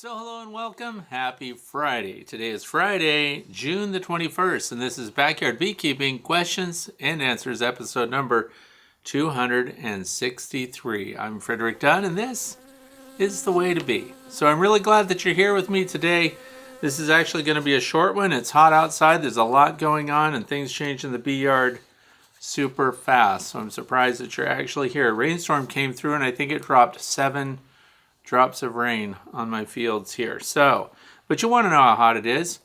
So hello and welcome. Happy Friday. Today is Friday, June the 21st, and this is Backyard Beekeeping Questions and Answers, episode number 263. I'm Frederick Dunn, and this is the way to be. So I'm really glad that you're here with me today. This is actually going to be a short one. It's hot outside. There's a lot going on, and things change in the bee yard super fast. So I'm surprised that you're actually here. A rainstorm came through, and I think it dropped 7 drops of rain on my fields here. But you want to know how hot it is.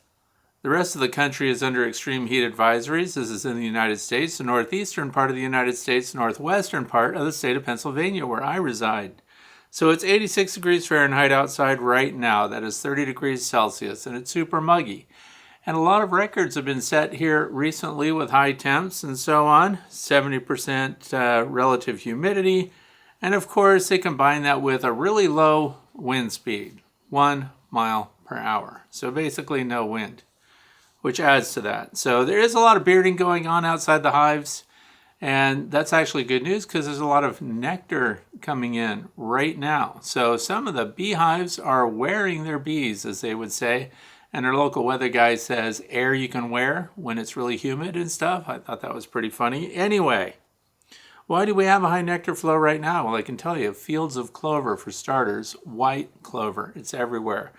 The rest of the country is under extreme heat advisories. This is in the United States, the northeastern part of the United States, northwestern part of the state of Pennsylvania, where I reside. So it's 86 degrees Fahrenheit outside right now. That is 30 degrees Celsius, and it's super muggy. And a lot of records have been set here recently with high temps and so on. 70% relative humidity. And of course, they combine that with a really low wind speed, 1 mile per hour. So basically no wind, which adds to that. So there is a lot of bearding going on outside the hives. And that's actually good news because there's a lot of nectar coming in right now. So some of the beehives are wearing their bees, as they would say. And our local weather guy says, air you can wear when it's really humid and stuff. I thought that was pretty funny. Anyway. Why do we have a high nectar flow right now? Well, I can tell you, fields of clover for starters, white clover. It's everywhere.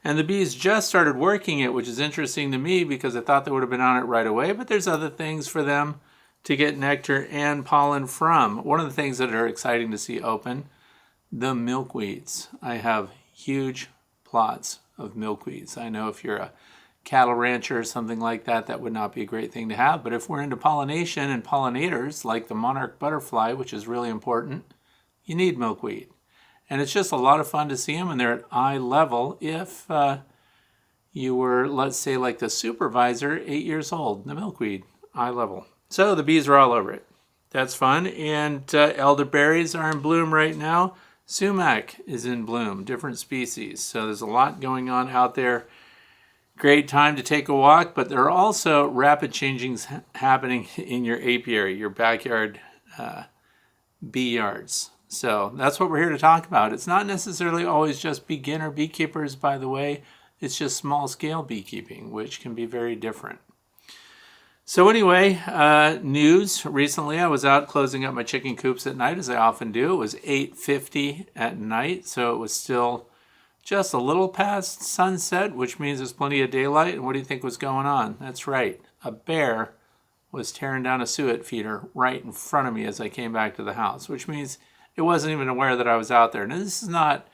And the bees just started working it, which is interesting to me because I thought they would have been on it right away, but there's other things for them to get nectar and pollen from. One of the things that are exciting to see open, the milkweeds. I have huge plots of milkweeds. I know if you're a cattle rancher or something like that, that would not be a great thing to have. But if we're into pollination and pollinators, like the monarch butterfly, which is really important, you need milkweed. And it's just a lot of fun to see them, and they're at eye level if you were, let's say, like the supervisor, 8 years old, the milkweed, eye level. So the bees are all over it. That's fun. And elderberries are in bloom right now. Sumac is in bloom, different species. So there's a lot going on out there. Great time to take a walk, but there are also rapid changings happening in your apiary, your backyard bee yards. So that's what we're here to talk about. It's not necessarily always just beginner beekeepers, by the way. It's just small-scale beekeeping, which can be very different. So anyway, news. Recently, I was out closing up my chicken coops at night, as I often do. It was 8:50 at night, so it was still just a little past sunset, which means there's plenty of daylight. And what do you think was going on? That's right. A bear was tearing down a suet feeder right in front of me as I came back to the house, which means it wasn't even aware that I was out there. Now, this is not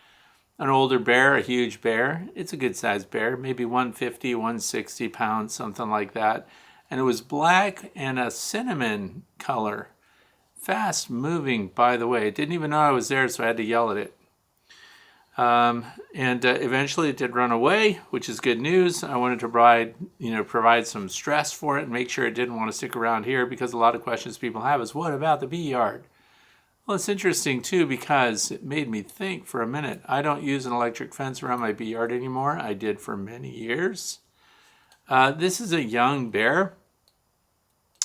an older bear, a huge bear. It's a good-sized bear, maybe 150, 160 pounds, something like that. And it was black and a cinnamon color. Fast-moving, by the way. It didn't even know I was there, so I had to yell at it. Eventually it did run away, which is good news. I wanted to provide some stress for it and make sure it didn't want to stick around here, because a lot of questions people have is, what about the bee yard? Well, it's interesting too, because it made me think for a minute. I don't use an electric fence around my bee yard anymore. I did for many years. This is a young bear,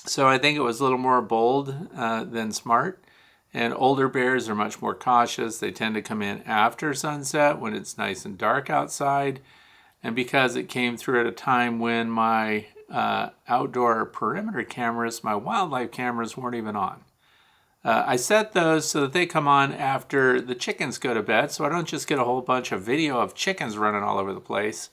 so I think it was a little more bold than smart. And older bears are much more cautious. They tend to come in after sunset when it's nice and dark outside. And because it came through at a time when my outdoor perimeter cameras, my wildlife cameras, weren't even on. I set those so that they come on after the chickens go to bed, so I don't just get a whole bunch of video of chickens running all over the place.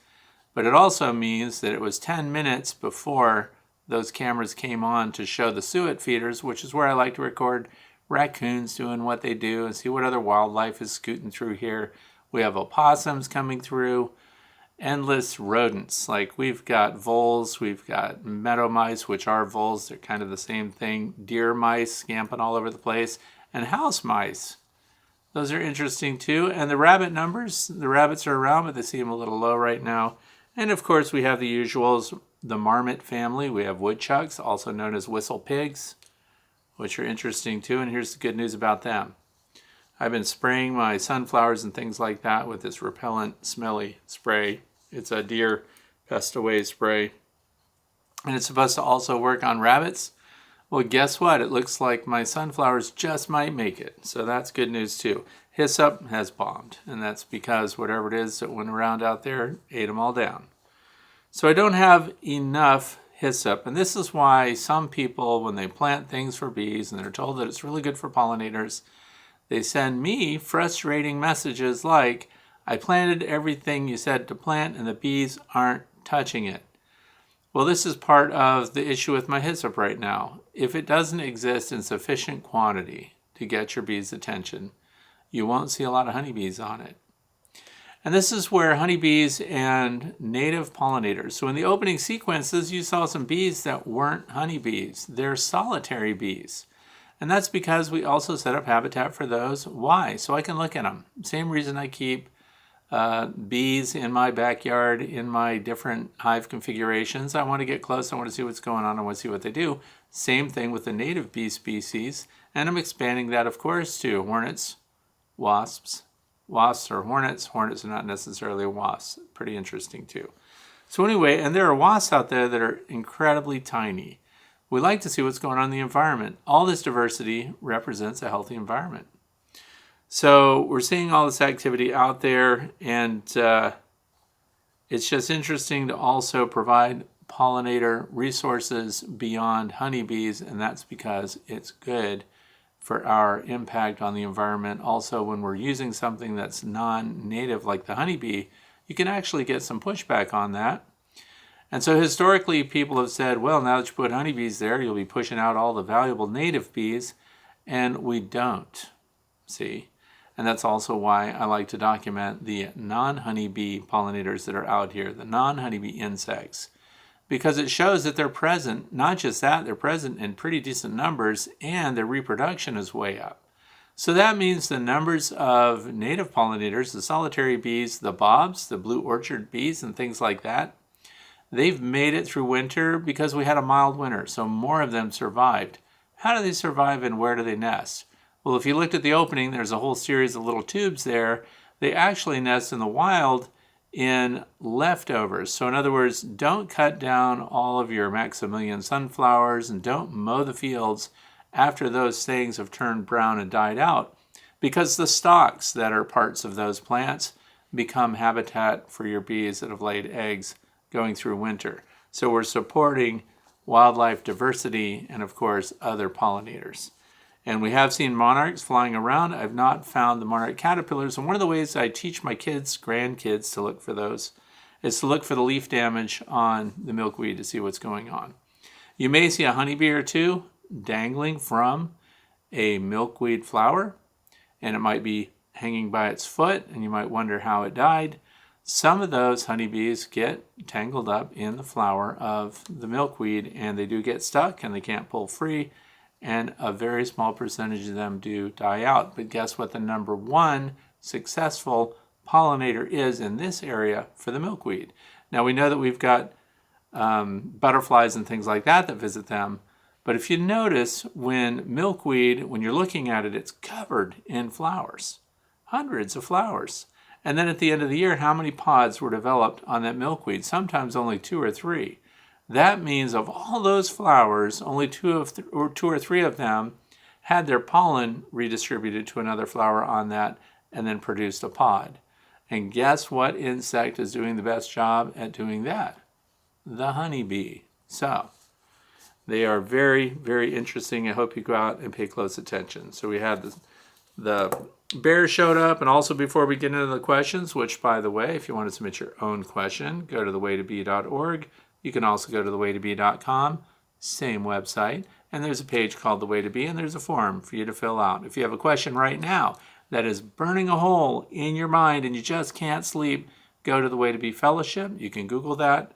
But it also means that it was 10 minutes before those cameras came on to show the suet feeders, which is where I like to record raccoons doing what they do and see what other wildlife is scooting through here. We have opossums coming through, endless rodents. Like we've got voles, we've got meadow mice, which are voles. They're kind of the same thing. Deer mice scamping all over the place, and house mice. Those are interesting too. And the rabbit numbers, the rabbits are around, but they seem a little low right now. And of course we have the usuals, the marmot family. We have woodchucks, also known as whistle pigs, which are interesting too. And here's the good news about them. I've been spraying my sunflowers and things like that with this repellent, smelly spray. It's a deer pest away spray. And it's supposed to also work on rabbits. Well, guess what? It looks like my sunflowers just might make it. So that's good news too. hyssop has bombed, and that's because whatever it is that went around out there ate them all down. So I don't have enough hyssop, and this is why some people, when they plant things for bees and they're told that it's really good for pollinators, they send me frustrating messages like, I planted everything you said to plant and the bees aren't touching it. Well, this is part of the issue with my hyssop right now. If it doesn't exist in sufficient quantity to get your bees' attention, you won't see a lot of honeybees on it. And this is where honeybees and native pollinators. So in the opening sequences, you saw some bees that weren't honeybees. They're solitary bees. And that's because we also set up habitat for those. Why? So I can look at them. Same reason I keep bees in my backyard in my different hive configurations. I want to get close. I want to see what's going on. I want to see what they do. Same thing with the native bee species. And I'm expanding that, of course, to hornets, wasps. Wasps are hornets. Hornets are not necessarily wasps. Pretty interesting too. So anyway, and there are wasps out there that are incredibly tiny. We like to see what's going on in the environment. All this diversity represents a healthy environment. So we're seeing all this activity out there, and it's just interesting to also provide pollinator resources beyond honeybees, and that's because it's good for our impact on the environment. Also, when we're using something that's non-native like the honeybee, you can actually get some pushback on that. And so historically, people have said, well, now that you put honeybees there, you'll be pushing out all the valuable native bees, and we don't, see? And that's also why I like to document the non-honeybee pollinators that are out here, the non-honeybee insects, because it shows that they're present. Not just that, they're present in pretty decent numbers, and their reproduction is way up. So that means the numbers of native pollinators, the solitary bees, the bobs, the blue orchard bees, and things like that, they've made it through winter because we had a mild winter, so more of them survived. How do they survive and where do they nest? Well, if you looked at the opening, there's a whole series of little tubes there. They actually nest in the wild in leftovers. So in other words, don't cut down all of your Maximilian sunflowers and don't mow the fields after those things have turned brown and died out, because the stalks that are parts of those plants become habitat for your bees that have laid eggs going through winter. So we're supporting wildlife diversity and, of course, other pollinators. And we have seen monarchs flying around. I've not found the monarch caterpillars. And one of the ways I teach my kids, grandkids, to look for those is to look for the leaf damage on the milkweed to see what's going on. You may see a honeybee or two dangling from a milkweed flower, and it might be hanging by its foot, and you might wonder how it died. Some of those honeybees get tangled up in the flower of the milkweed, and they do get stuck, and they can't pull free. And a very small percentage of them do die out. But guess what the number one successful pollinator is in this area for the milkweed? Now we know that we've got butterflies and things like that that visit them. But if you notice, when milkweed, when you're looking at it, it's covered in flowers, hundreds of flowers. And then at the end of the year, how many pods were developed on that milkweed? Sometimes only 2 or 3. That means of all those flowers, only 2 or 3 of them had their pollen redistributed to another flower on that and then produced a pod. And guess what insect is doing the best job at doing that? The honeybee. So they are very, very interesting. I hope you go out and pay close attention. So we had the bear showed up, and also before we get into the questions, which, by the way, if you want to submit your own question, go to thewaytobee.org. You can also go to thewaytobee.com, same website, and there's a page called The Way to Bee, and there's a form for you to fill out. If you have a question right now that is burning a hole in your mind and you just can't sleep, go to The Way to Bee Fellowship. You can Google that,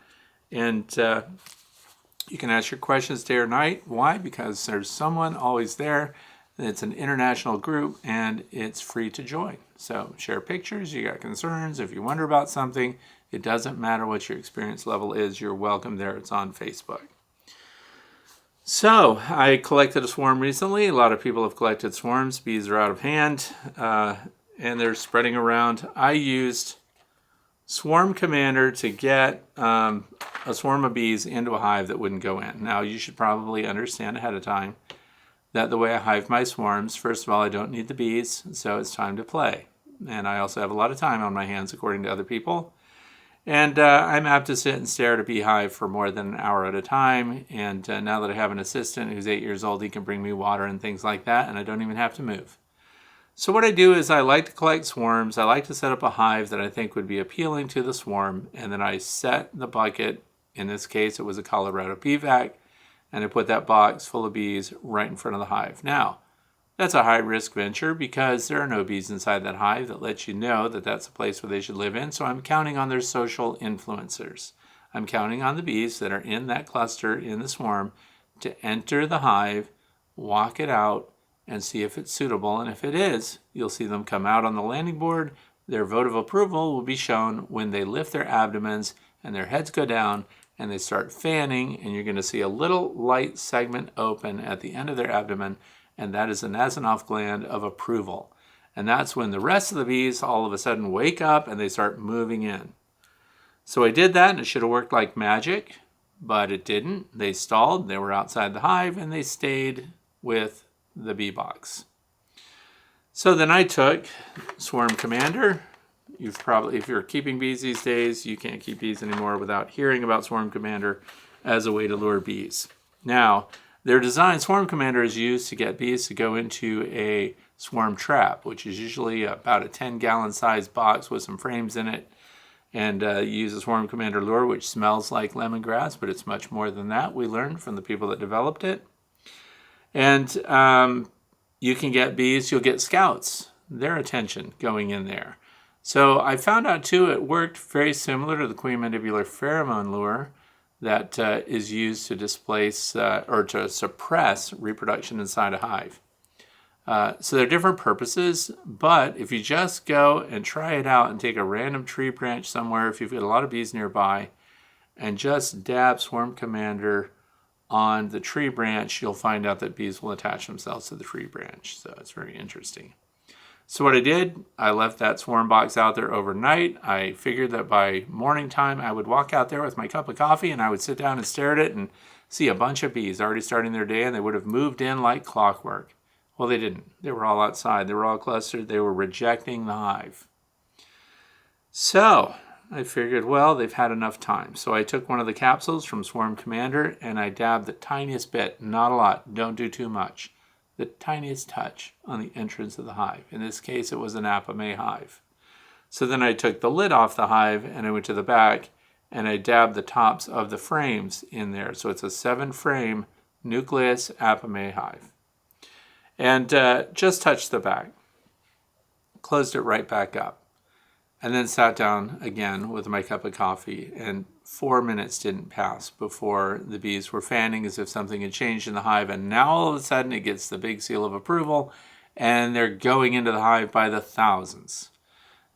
and you can ask your questions day or night. Why? Because there's someone always there. It's an international group, and it's free to join. So share pictures. You got concerns. If you wonder about something, it doesn't matter what your experience level is. You're welcome there. It's on Facebook. So I collected a swarm recently. A lot of people have collected swarms. Bees are out of hand, and they're spreading around. I used Swarm Commander to get a swarm of bees into a hive that wouldn't go in. Now, you should probably understand ahead of time that the way I hive my swarms, first of all, I don't need the bees, so it's time to play. And I also have a lot of time on my hands, according to other people. And I'm apt to sit and stare at a beehive for more than an hour at a time. And now that I have an assistant who's 8 years old, he can bring me water and things like that, and I don't even have to move. So what I do is I like to collect swarms. I like to set up a hive that I think would be appealing to the swarm, and then I set the bucket. In this case, it was a Colorado bee vac, and I put that box full of bees right in front of the hive. Now, that's a high-risk venture because there are no bees inside that hive that let you know that that's a place where they should live in, so I'm counting on their social influencers. I'm counting on the bees that are in that cluster in the swarm to enter the hive, walk it out, and see if it's suitable. And if it is, you'll see them come out on the landing board. Their vote of approval will be shown when they lift their abdomens and their heads go down and they start fanning, and you're going to see a little light segment open at the end of their abdomen, and that is the Nasonov gland of approval. And that's when the rest of the bees all of a sudden wake up and they start moving in. So I did that, and it should have worked like magic, but it didn't. They stalled, they were outside the hive, and they stayed with the bee box. So then I took Swarm Commander. If you're keeping bees these days, you can't keep bees anymore without hearing about Swarm Commander as a way to lure bees. Now, their design, Swarm Commander is used to get bees to go into a swarm trap, which is usually about a 10-gallon size box with some frames in it. And you use a Swarm Commander lure, which smells like lemongrass, but it's much more than that. We learned from the people that developed it. And you can get bees, you'll get scouts, their attention going in there. So I found out too, it worked very similar to the queen mandibular pheromone lure that is used to displace or to suppress reproduction inside a hive. So they're different purposes, but if you just go and try it out and take a random tree branch somewhere, if you've got a lot of bees nearby, and just dab Swarm Commander on the tree branch, you'll find out that bees will attach themselves to the tree branch. So it's very interesting. So what I did, I left that swarm box out there overnight. I figured that by morning time, I would walk out there with my cup of coffee and I would sit down and stare at it and see a bunch of bees already starting their day, and they would have moved in like clockwork. Well, they didn't. They were all outside. They were all clustered. They were rejecting the hive. So I figured, well, they've had enough time. So I took one of the capsules from Swarm Commander and I dabbed the tiniest bit, not a lot, don't do too much, the tiniest touch on the entrance of the hive. In this case, it was an Apame hive. So then I took the lid off the hive and I went to the back and I dabbed the tops of the frames in there. So it's a 7-frame nucleus Apame hive. And just touched the back, closed it right back up. And then sat down again with my cup of coffee, and 4 minutes didn't pass before the bees were fanning as if something had changed in the hive, and now all of a sudden it gets the big seal of approval, and they're going into the hive by the thousands.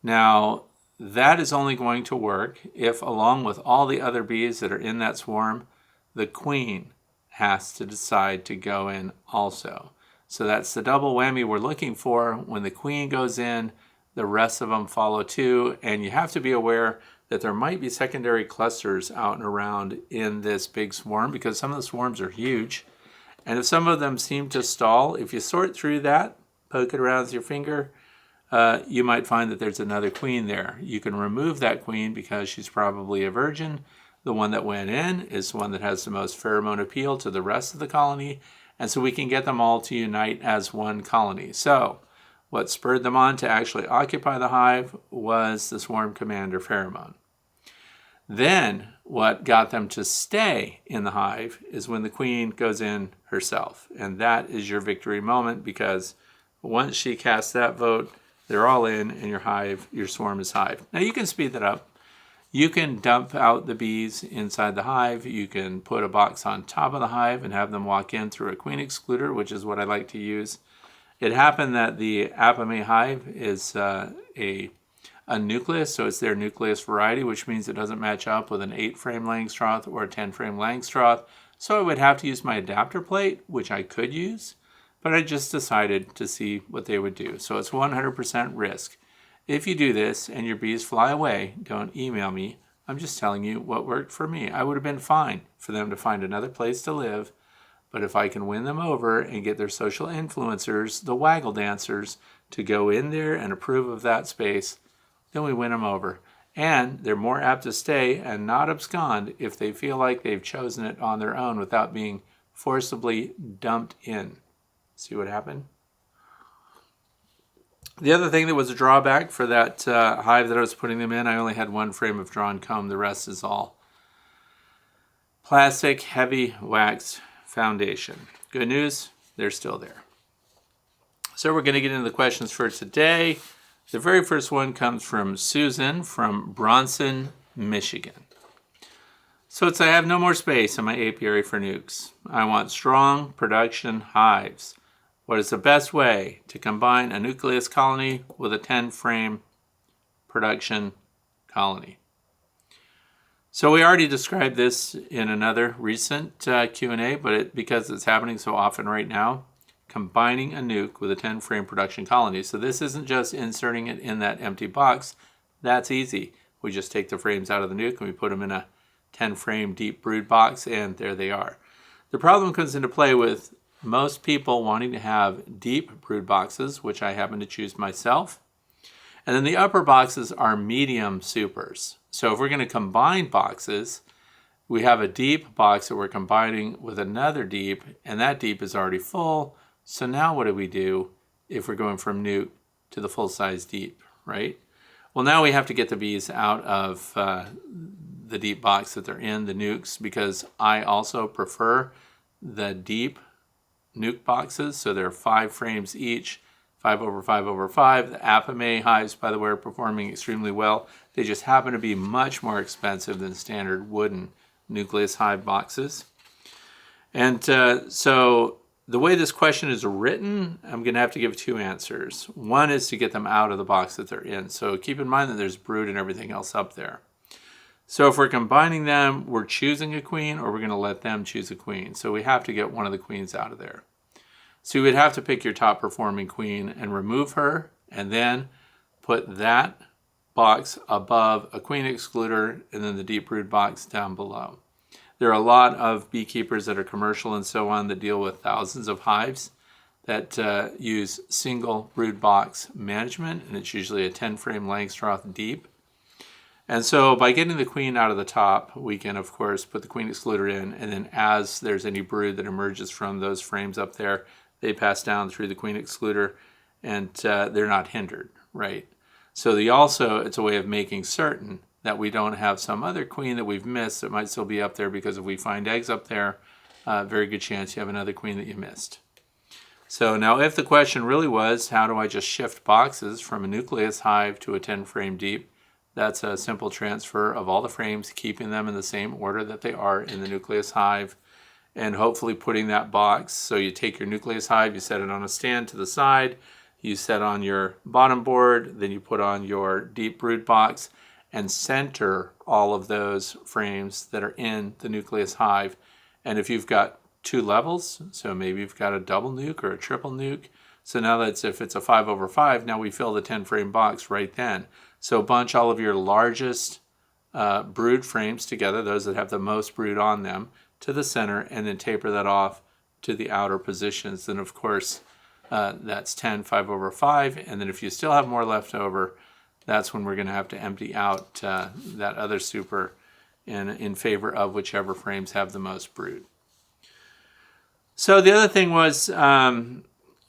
Now, that is only going to work if, along with all the other bees that are in that swarm, the queen has to decide to go in also. So that's the double whammy we're looking for. When the queen goes in, the rest of them follow too, and you have to be aware that there might be secondary clusters out and around in this big swarm because some of the swarms are huge. And if some of them seem to stall, if you sort through that, poke it around with your finger, you might find that there's another queen there. You can remove that queen because she's probably a virgin. The one that went in is the one that has the most pheromone appeal to the rest of the colony, and so we can get them all to unite as one colony. So what spurred them on to actually occupy the hive was the Swarm Commander pheromone. Then what got them to stay in the hive is when the queen goes in herself. And that is your victory moment, because once she casts that vote, they're all in and your swarm is hive. Now you can speed that up. You can dump out the bees inside the hive. You can put a box on top of the hive and have them walk in through a queen excluder, which is what I like to use. It happened that the Apame hive is a nucleus, so it's their nucleus variety, which means it doesn't match up with an 8-frame Langstroth or a 10-frame Langstroth. So I would have to use my adapter plate, which I could use, but I just decided to see what they would do. So it's 100% risk. If you do this and your bees fly away, don't email me. I'm just telling you what worked for me. I would have been fine for them to find another place to live, But if I can win them over and get their social influencers, the waggle dancers, to go in there and approve of that space, then we win them over. And they're more apt to stay and not abscond if they feel like they've chosen it on their own without being forcibly dumped in. See what happened? The other thing that was a drawback for that hive that I was putting them in, I only had one frame of drawn comb. The rest is all plastic, heavy wax foundation. Good news, they're still there. So we're going to get into the questions for today. The very first one comes from Susan from Bronson, Michigan. So it's, I have no more space in my apiary for nukes. I want strong production hives. What is the best way to combine a nucleus colony with a 10-frame production colony? So we already described this in another recent Q&A, but because it's happening so often right now, combining a nuke with a 10-frame production colony. So this isn't just inserting it in that empty box. That's easy. We just take the frames out of the nuke and we put them in a 10-frame deep brood box, and there they are. The problem comes into play with most people wanting to have deep brood boxes, which I happen to choose myself. And then the upper boxes are medium supers. So if we're going to combine boxes, we have a deep box that we're combining with another deep, and that deep is already full. So now what do we do if we're going from nuke to the full-size deep, right? Well, now we have to get the bees out of the deep box that they're in, the nukes, because I also prefer the deep nuke boxes. So they're 5 frames each, 5 over 5 over 5. The Apame hives, by the way, are performing extremely well. They just happen to be much more expensive than standard wooden nucleus hive boxes. And so the way this question is written, I'm going to have to give 2 answers. One is to get them out of the box that they're in. So keep in mind that there's brood and everything else up there. So if we're combining them, we're choosing a queen, or we're going to let them choose a queen. So we have to get one of the queens out of there. So you would have to pick your top performing queen and remove her, and then put that box above a queen excluder and then the deep brood box down below. There are a lot of beekeepers that are commercial and so on that deal with thousands of hives that use single brood box management, and it's usually a 10-frame Langstroth deep. And so by getting the queen out of the top, we can, of course, put the queen excluder in, and then as there's any brood that emerges from those frames up there, they pass down through the queen excluder, and they're not hindered, right? So it's a way of making certain that we don't have some other queen that we've missed that might still be up there, because if we find eggs up there, very good chance you have another queen that you missed. So now if the question really was, how do I just shift boxes from a nucleus hive to a 10-frame deep, that's a simple transfer of all the frames, keeping them in the same order that they are in the nucleus hive, and hopefully putting that box. So you take your nucleus hive, you set it on a stand to the side, you set on your bottom board, then you put on your deep brood box, and center all of those frames that are in the nucleus hive. And if you've got 2 levels, so maybe you've got a double nuke or a triple nuke, so now if it's a 5 over 5, now we fill the 10-frame box right then. So bunch all of your largest brood frames together, those that have the most brood on them, to the center, and then taper that off to the outer positions. Then of course that's 10, 5 over 5, and then if you still have more left over, that's when we're going to have to empty out that other super in favor of whichever frames have the most brood. So the other thing was,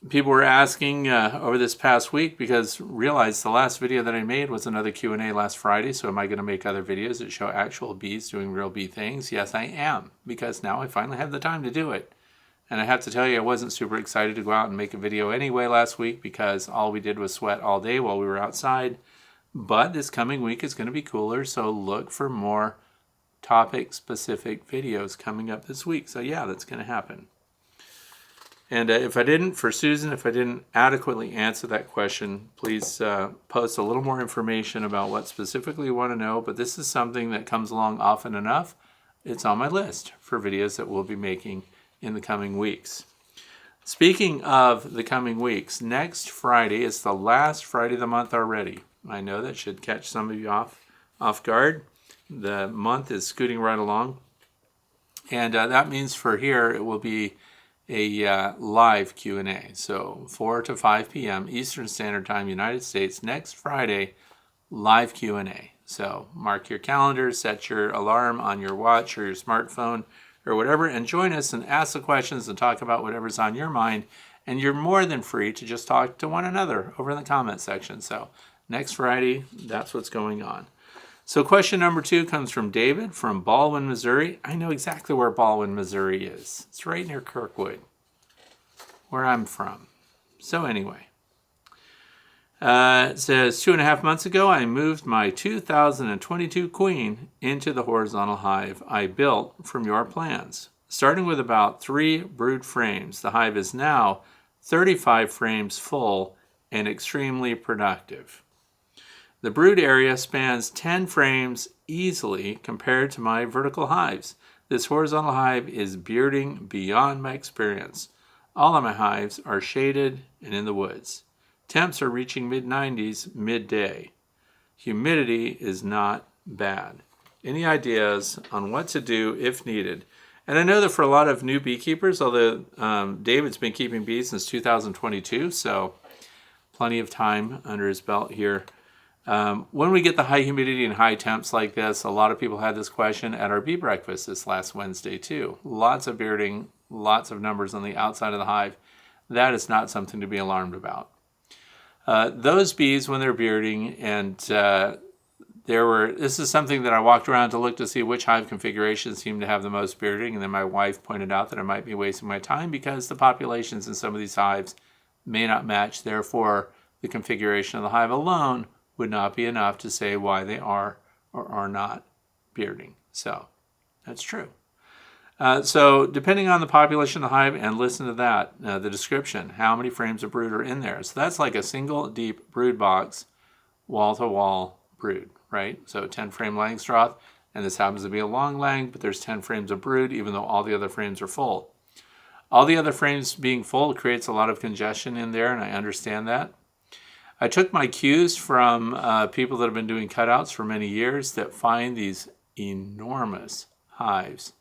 people were asking over this past week, because realized the last video that I made was another Q&A last Friday, so am I going to make other videos that show actual bees doing real bee things? Yes, I am, because now I finally have the time to do it. And I have to tell you, I wasn't super excited to go out and make a video anyway last week, because all we did was sweat all day while we were outside. But this coming week is going to be cooler, so look for more topic-specific videos coming up this week. So yeah, that's going to happen. And if I didn't adequately answer that question, please post a little more information about what specifically you want to know. But this is something that comes along often enough. It's on my list for videos that we'll be making in the coming weeks. Speaking of the coming weeks, next Friday is the last Friday of the month already. I know that should catch some of you off guard. The month is scooting right along. And that means for here it will be a live Q&A. So 4 to 5 p.m. Eastern Standard Time, United States, next Friday, live Q&A. So mark your calendar, set your alarm on your watch or your smartphone or whatever, and join us and ask the questions and talk about whatever's on your mind. And you're more than free to just talk to one another over in the comment section. So next Friday, that's what's going on. So question number 2 comes from David from Baldwin, Missouri. I know exactly where Baldwin, Missouri is. It's right near Kirkwood, where I'm from. So anyway, it says 2.5 months ago, I moved my 2022 queen into the horizontal hive I built from your plans. Starting with about 3 brood frames, the hive is now 35 frames full and extremely productive. The brood area spans 10 frames easily compared to my vertical hives. This horizontal hive is bearding beyond my experience. All of my hives are shaded and in the woods. Temps are reaching mid-90s midday. Humidity is not bad. Any ideas on what to do if needed? And I know that for a lot of new beekeepers, although David's been keeping bees since 2022, so plenty of time under his belt here. When we get the high humidity and high temps like this, a lot of people had this question at our bee breakfast this last Wednesday too. Lots of bearding, lots of numbers on the outside of the hive. That is not something to be alarmed about. Those bees, when they're bearding, and this is something that I walked around to look to see which hive configurations seem to have the most bearding, and then my wife pointed out that I might be wasting my time because the populations in some of these hives may not match. Therefore, the configuration of the hive alone would not be enough to say why they are or are not bearding. So that's true. So depending on the population of the hive, and listen to that, the description, how many frames of brood are in there. So that's like a single deep brood box, wall-to-wall brood, right? So 10 frame Langstroth, and this happens to be a long lang, but there's 10 frames of brood, even though all the other frames are full. All the other frames being full creates a lot of congestion in there, and I understand that. I took my cues from people that have been doing cutouts for many years that find these enormous hives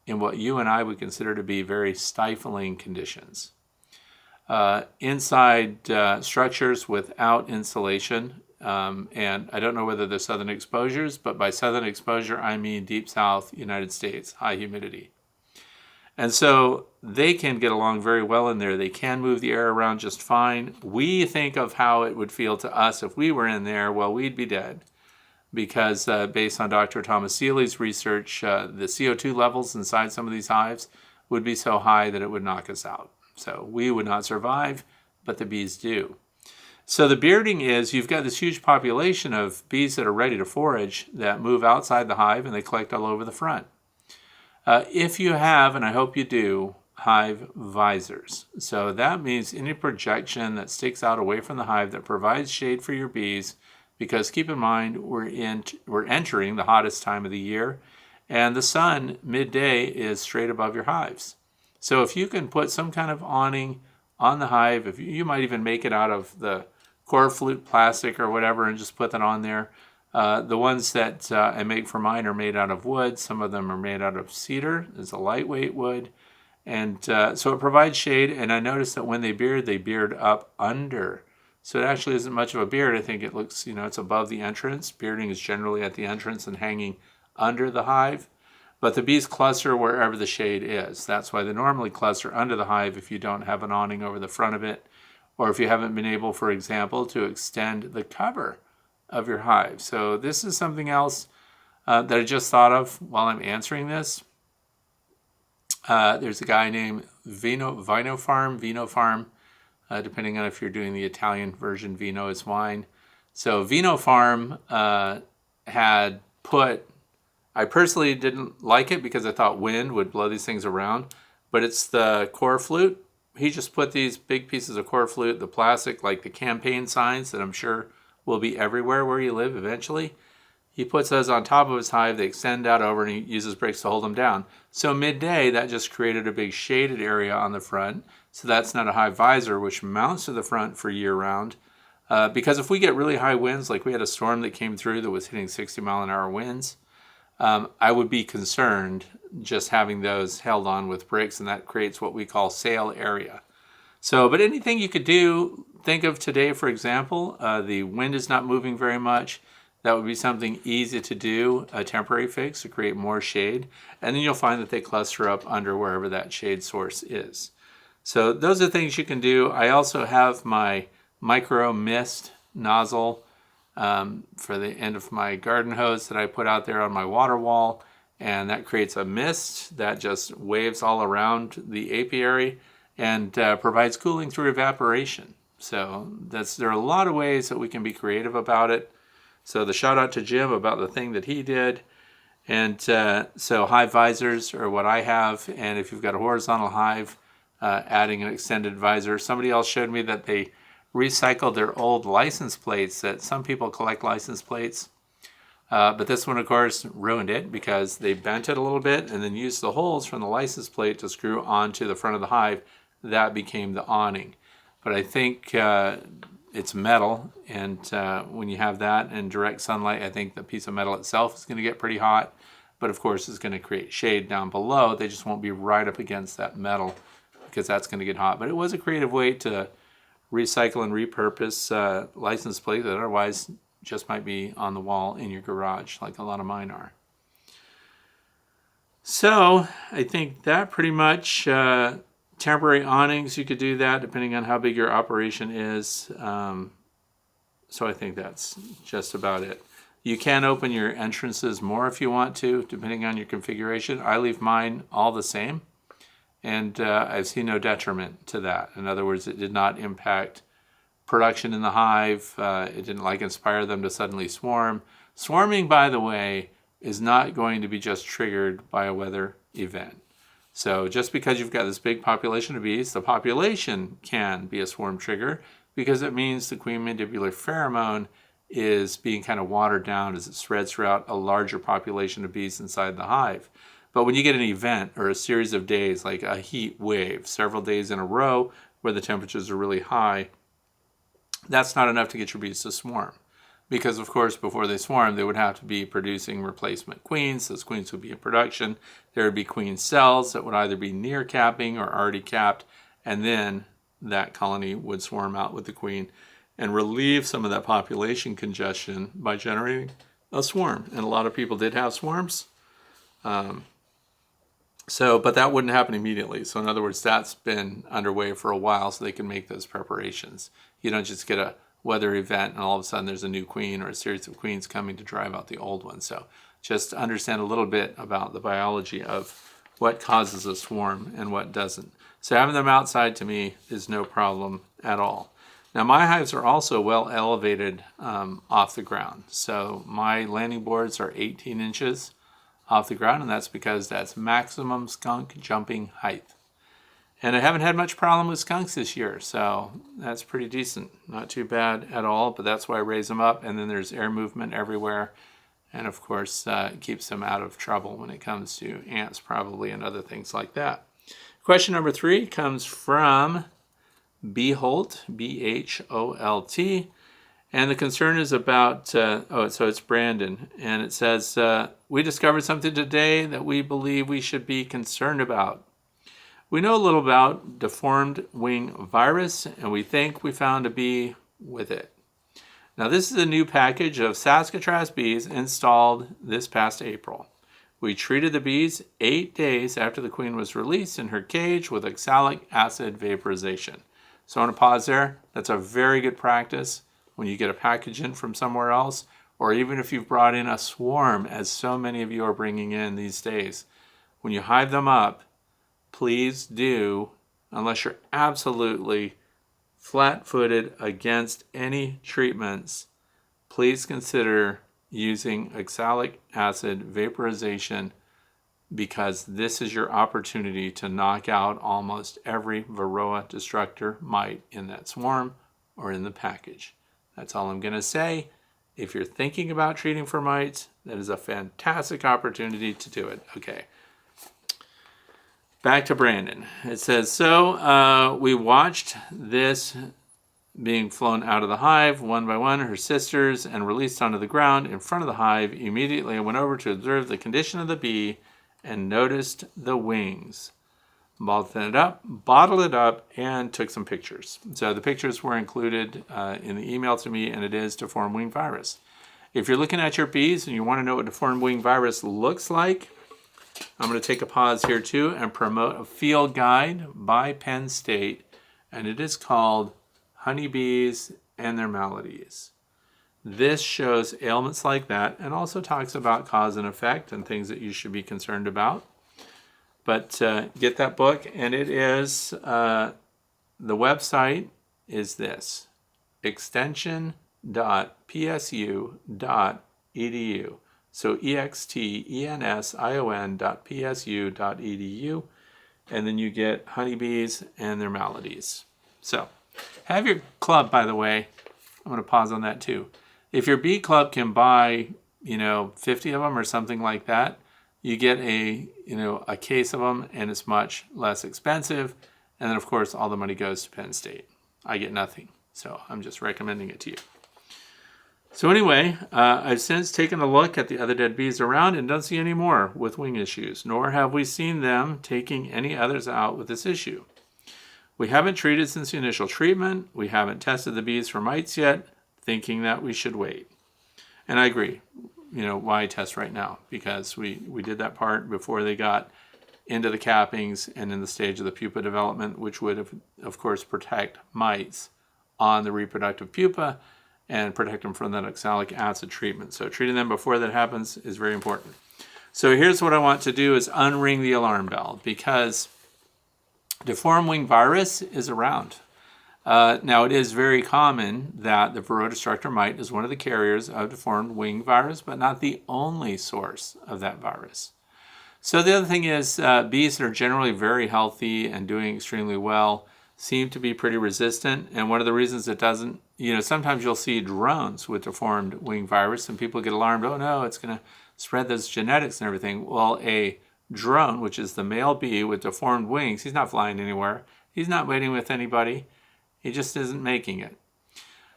in what you and I would consider to be very stifling conditions. Inside structures without insulation, and I don't know whether they're southern exposures, but by southern exposure I mean deep south United States, high humidity. And so they can get along very well in there. They can move the air around just fine. We think of how it would feel to us if we were in there. Well, we'd be dead because based on Dr. Thomas Seeley's research, the CO2 levels inside some of these hives would be so high that it would knock us out. So we would not survive, but the bees do. So the bearding is, you've got this huge population of bees that are ready to forage that move outside the hive and they collect all over the front. If you have, and I hope you do, hive visors. So that means any projection that sticks out away from the hive that provides shade for your bees, because keep in mind we're entering the hottest time of the year, and the sun midday is straight above your hives. So if you can put some kind of awning on the hive, if you might even make it out of the core flute plastic or whatever and just put that on there. The ones that I make for mine are made out of wood. Some of them are made out of cedar. It's a lightweight wood. And so it provides shade. And I noticed that when they beard up under. So it actually isn't much of a beard. I think it looks, it's above the entrance. Bearding is generally at the entrance and hanging under the hive. But the bees cluster wherever the shade is. That's why they normally cluster under the hive if you don't have an awning over the front of it. Or if you haven't been able, for example, to extend the cover of your hive. So this is something else that I just thought of while I'm answering this. There's a guy named Vino Farm, depending on if you're doing the Italian version, vino is wine. So Vino Farm had put, I personally didn't like it because I thought wind would blow these things around, but it's the core flute. He just put these big pieces of core flute, the plastic, like the campaign signs that I'm sure will be everywhere where you live eventually. He puts those on top of his hive, they extend out over, and he uses bricks to hold them down. So midday, that just created a big shaded area on the front. So that's not a hive visor, which mounts to the front for year-round. Because if we get really high winds, like we had a storm that came through that was hitting 60-mile-an-hour winds, I would be concerned just having those held on with bricks, and that creates what we call sail area. So, but anything you could do, think of today, for example, the wind is not moving very much. That would be something easy to do, a temporary fix to create more shade. And then you'll find that they cluster up under wherever that shade source is. So those are things you can do. I also have my micro mist nozzle for the end of my garden hose that I put out there on my water wall. And that creates a mist that just waves all around the apiary and provides cooling through evaporation. So there are a lot of ways that we can be creative about it. So the shout out to Jim about the thing that he did. And so hive visors are what I have. And if you've got a horizontal hive, adding an extended visor. Somebody else showed me that they recycled their old license plates, that some people collect license plates. But this one, of course, ruined it because they bent it a little bit and then used the holes from the license plate to screw onto the front of the hive. That became the awning. But I think it's metal, and when you have that in direct sunlight, I think the piece of metal itself is going to get pretty hot. But of course, it's going to create shade down below. They just won't be right up against that metal because that's going to get hot. But it was a creative way to recycle and repurpose license plate that otherwise just might be on the wall in your garage, like a lot of mine are. So I think that pretty much, temporary awnings, you could do that depending on how big your operation is. So I think that's just about it. You can open your entrances more if you want to, depending on your configuration. I leave mine all the same, and I've seen no detriment to that. In other words, it did not impact production in the hive. It didn't inspire them to suddenly swarm. Swarming, by the way, is not going to be just triggered by a weather event. So just because you've got this big population of bees, the population can be a swarm trigger because it means the queen mandibular pheromone is being kind of watered down as it spreads throughout a larger population of bees inside the hive. But when you get an event or a series of days, like a heat wave, several days in a row where the temperatures are really high, that's not enough to get your bees to swarm. Because, of course, before they swarm, they would have to be producing replacement queens. Those queens would be in production. There would be queen cells that would either be near capping or already capped, and then that colony would swarm out with the queen and relieve some of that population congestion by generating a swarm. And a lot of people did have swarms. But that wouldn't happen immediately. So in other words, that's been underway for a while so they can make those preparations. You don't just get a weather event and all of a sudden there's a new queen or a series of queens coming to drive out the old one. So just understand a little bit about the biology of what causes a swarm and what doesn't. So having them outside to me is no problem at all. Now my hives are also well elevated off the ground. So my landing boards are 18 inches off the ground, and that's because that's maximum skunk jumping height. And I haven't had much problem with skunks this year, so that's pretty decent. Not too bad at all, but that's why I raise them up. And then there's air movement everywhere. And of course, it keeps them out of trouble when it comes to ants probably and other things like that. Question number 3 comes from Beholt, B-H-O-L-T. And the concern is about, so it's Brandon. And it says, we discovered something today that we believe we should be concerned about. We know a little about deformed wing virus, and we think we found a bee with it. Now, this is a new package of Saskatraz bees installed this past April. We treated the bees 8 days after the queen was released in her cage with oxalic acid vaporization. So I want to pause there. That's a very good practice when you get a package in from somewhere else, or even if you've brought in a swarm, as so many of you are bringing in these days. When you hive them up, please do, unless you're absolutely flat-footed against any treatments, please consider using oxalic acid vaporization, because this is your opportunity to knock out almost every Varroa destructor mite in that swarm or in the package. That's all I'm going to say. If you're thinking about treating for mites, that is a fantastic opportunity to do it. Okay. Back to Brandon. It says, so we watched this being flown out of the hive one by one, her sisters, and released onto the ground in front of the hive. Immediately I went over to observe the condition of the bee and noticed the wings. Bottled it up, and took some pictures. So the pictures were included in the email to me, and it is deformed wing virus. If you're looking at your bees and you want to know what deformed wing virus looks like, I'm going to take a pause here too and promote a field guide by Penn State, and it is called Honeybees and Their Maladies. This shows ailments like that and also talks about cause and effect and things that you should be concerned about. But get that book, and it is, the website is this, extension.psu.edu. So extension.psu.edu, and then you get honeybees and their maladies. So have your club, by the way, I'm going to pause on that too. If your bee club can buy, 50 of them or something like that, you get a case of them, and it's much less expensive. And then, of course, all the money goes to Penn State. I get nothing, so I'm just recommending it to you. So anyway, I've since taken a look at the other dead bees around and don't see any more with wing issues, nor have we seen them taking any others out with this issue. We haven't treated since the initial treatment. We haven't tested the bees for mites yet, thinking that we should wait. And I agree. Why test right now? Because we did that part before they got into the cappings and in the stage of the pupa development, which would, of course, protect mites on the reproductive pupa and protect them from that oxalic acid treatment. So treating them before that happens is very important. So here's what I want to do is unring the alarm bell, because deformed wing virus is around. Now, it is very common that the Varroa destructor mite is one of the carriers of deformed wing virus, but not the only source of that virus. So the other thing is bees that are generally very healthy and doing extremely well seem to be pretty resistant. And one of the reasons it doesn't, sometimes you'll see drones with deformed wing virus and people get alarmed, oh no, it's going to spread those genetics and everything. Well, a drone, which is the male bee with deformed wings, he's not flying anywhere. He's not mating with anybody. He just isn't making it.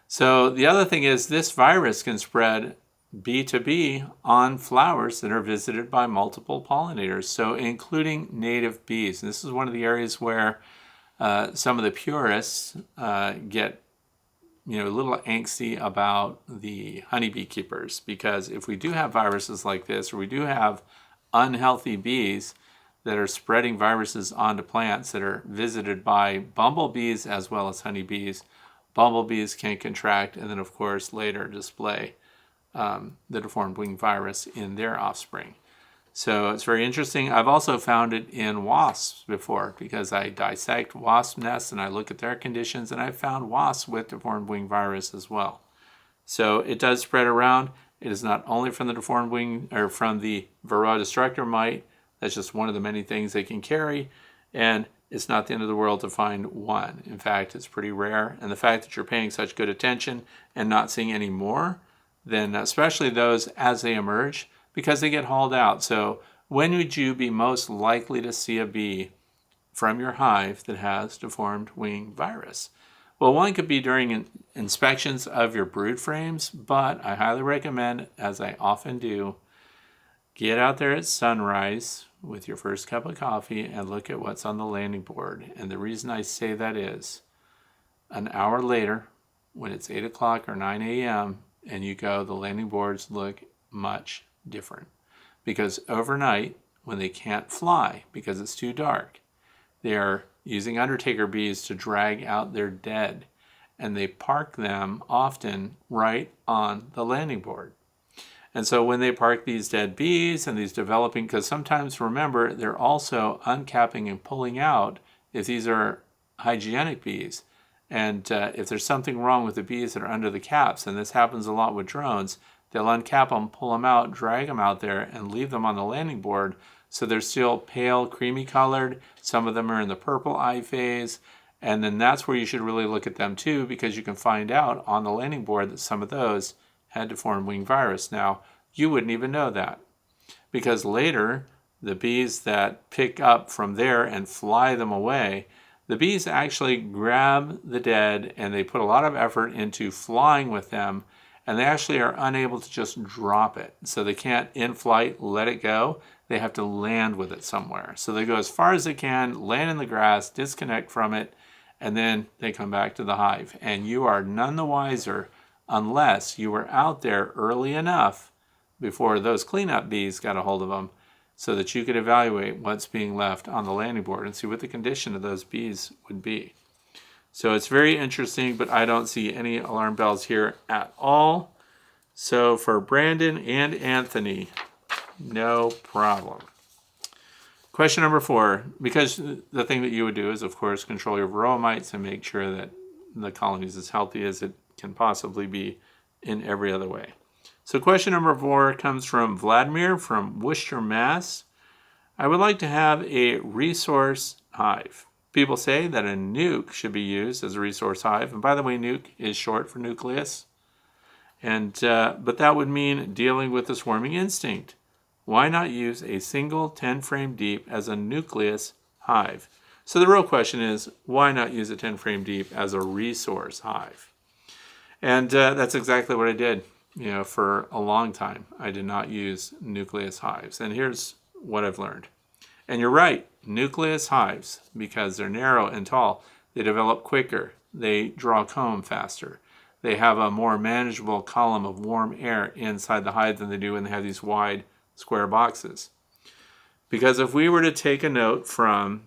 So the other thing is this virus can spread bee to bee on flowers that are visited by multiple pollinators, so including native bees. And this is one of the areas where some of the purists get a little angsty about the honeybee keepers, because if we do have viruses like this, or we do have unhealthy bees that are spreading viruses onto plants that are visited by bumblebees as well as honeybees, bumblebees can contract and then, of course, later display the deformed wing virus in their offspring. So it's very interesting. I've also found it in wasps before, because I dissect wasp nests and I look at their conditions, and I've found wasps with deformed wing virus as well. So it does spread around. It is not only from the deformed wing or from the Varroa destructor mite. That's just one of the many things they can carry, and it's not the end of the world to find one. In fact, it's pretty rare, and the fact that you're paying such good attention and not seeing any more, then especially those as they emerge, because they get hauled out. So when would you be most likely to see a bee from your hive that has deformed wing virus? Well, one could be during inspections of your brood frames, but I highly recommend, as I often do, get out there at sunrise with your first cup of coffee and look at what's on the landing board. And the reason I say that is an hour later, when it's 8 o'clock or 9 a.m., and you go, the landing boards look much different. Because overnight, when they can't fly because it's too dark, they are using undertaker bees to drag out their dead, and they park them often right on the landing board. And so when they park these dead bees and these developing, because sometimes, remember, they're also uncapping and pulling out if these are hygienic bees. And if there's something wrong with the bees that are under the caps, and this happens a lot with drones, they'll uncap them, pull them out, drag them out there, and leave them on the landing board. So they're still pale, creamy colored. Some of them are in the purple eye phase. And then that's where you should really look at them too, because you can find out on the landing board that some of those had deformed wing virus. Now, you wouldn't even know that, because later, the bees that pick up from there and fly them away, the bees actually grab the dead and they put a lot of effort into flying with them, and they actually are unable to just drop it. So they can't in flight let it go. They have to land with it somewhere. So they go as far as they can, land in the grass, disconnect from it, and then they come back to the hive. And you are none the wiser unless you were out there early enough before those cleanup bees got a hold of them so that you could evaluate what's being left on the landing board and see what the condition of those bees would be. So it's very interesting, but I don't see any alarm bells here at all. So for Brandon and Anthony, no problem. Question number 4, because the thing that you would do is, of course, control your varroa mites and make sure that the colony is as healthy as it can possibly be in every other way. So question number 4 comes from Vladimir from Worcester, Mass. I would like to have a resource hive. People say that a nuke should be used as a resource hive. And by the way, nuke is short for nucleus. But that would mean dealing with the swarming instinct. Why not use a single 10 frame deep as a nucleus hive? So the real question is, why not use a 10 frame deep as a resource hive? And that's exactly what I did. For a long time, I did not use nucleus hives. And here's what I've learned. And you're right, nucleus hives, because they're narrow and tall, they develop quicker. They draw comb faster. They have a more manageable column of warm air inside the hive than they do when they have these wide square boxes. Because if we were to take a note from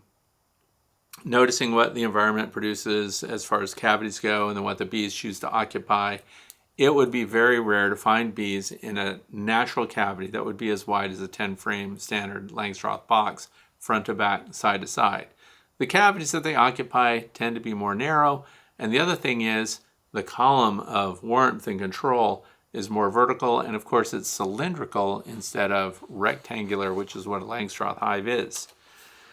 noticing what the environment produces as far as cavities go and then what the bees choose to occupy, it would be very rare to find bees in a natural cavity that would be as wide as a 10 frame standard Langstroth box, front to back, side to side. The cavities that they occupy tend to be more narrow, and the other thing is the column of warmth and control is more vertical, and of course it's cylindrical instead of rectangular, which is what a Langstroth hive is.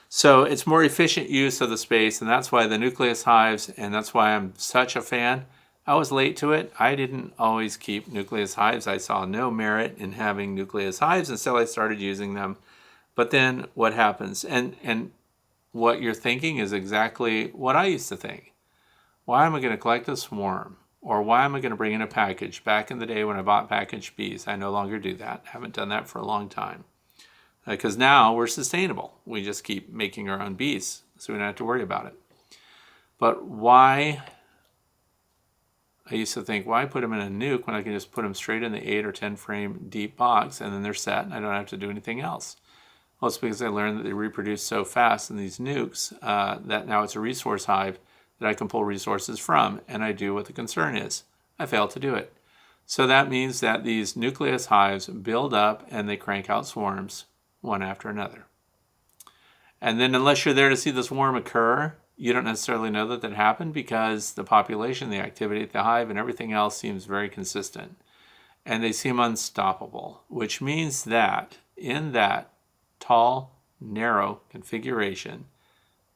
So it's more efficient use of the space, and that's why the nucleus hives, and that's why I'm such a fan. I was late to it. I didn't always keep nucleus hives. I saw no merit in having nucleus hives until I started using them. But then what happens? And what you're thinking is exactly what I used to think. Why am I going to collect a swarm? Or why am I going to bring in a package? Back in the day when I bought packaged bees, I no longer do that. I haven't done that for a long time. Because now we're sustainable. We just keep making our own bees, so we don't have to worry about it. But why? I used to think, why put them in a nuke when I can just put them straight in the 8 or 10 frame deep box and then they're set and I don't have to do anything else? Well, it's because I learned that they reproduce so fast in these nukes that now it's a resource hive that I can pull resources from, and I do what the concern is. I fail to do it. So that means that these nucleus hives build up and they crank out swarms one after another. And then unless you're there to see the swarm occur, you don't necessarily know that that happened because the population, the activity at the hive, and everything else seems very consistent. And they seem unstoppable, which means that in that tall, narrow configuration,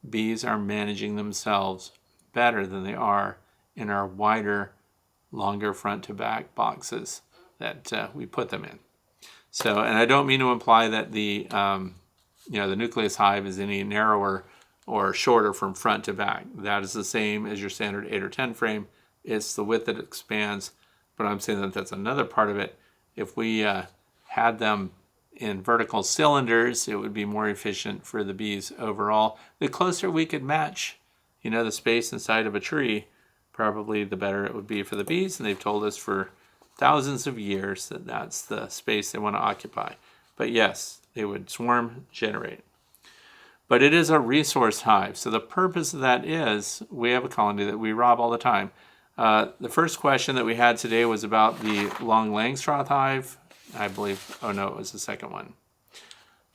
bees are managing themselves better than they are in our wider, longer front to back boxes that we put them in. So, and I don't mean to imply that the nucleus hive is any narrower or shorter from front to back. That is the same as your standard 8 or 10 frame. It's the width that expands, but I'm saying that that's another part of it. If we had them in vertical cylinders, it would be more efficient for the bees overall. The closer we could match, the space inside of a tree, probably the better it would be for the bees. And they've told us for thousands of years that that's the space they want to occupy. But yes, they would swarm generate. But it is a resource hive. So the purpose of that is we have a colony that we rob all the time. The first question that we had today was about the long Langstroth hive. I believe, it was the second one.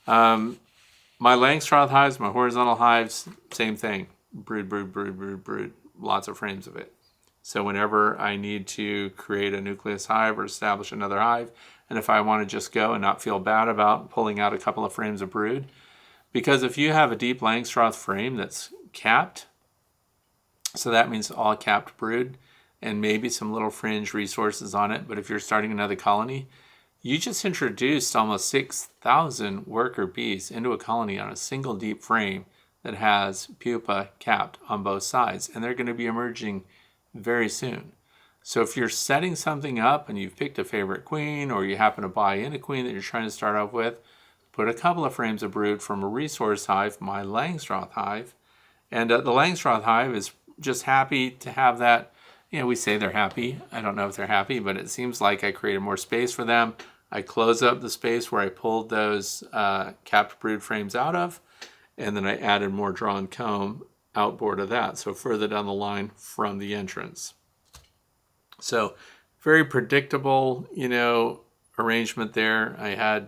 My Langstroth hives, my horizontal hives, same thing. Brood, brood, brood, brood, brood. Lots of frames of it. So whenever I need to create a nucleus hive or establish another hive, and if I want to just go and not feel bad about pulling out a couple of frames of brood, because if you have a deep Langstroth frame that's capped, so that means all capped brood and maybe some little fringe resources on it, but if you're starting another colony, you just introduced almost 6,000 worker bees into a colony on a single deep frame that has pupa capped on both sides, and they're going to be emerging very soon. So if you're setting something up and you've picked a favorite queen, or you happen to buy in a queen that you're trying to start off with, put a couple of frames of brood from a resource hive, my Langstroth hive. And the Langstroth hive is just happy to have that. We say they're happy. I don't know if they're happy, but it seems like I created more space for them. I close up the space where I pulled those capped brood frames out of, and then I added more drawn comb outboard of that, so further down the line from the entrance. So very predictable, arrangement there. I had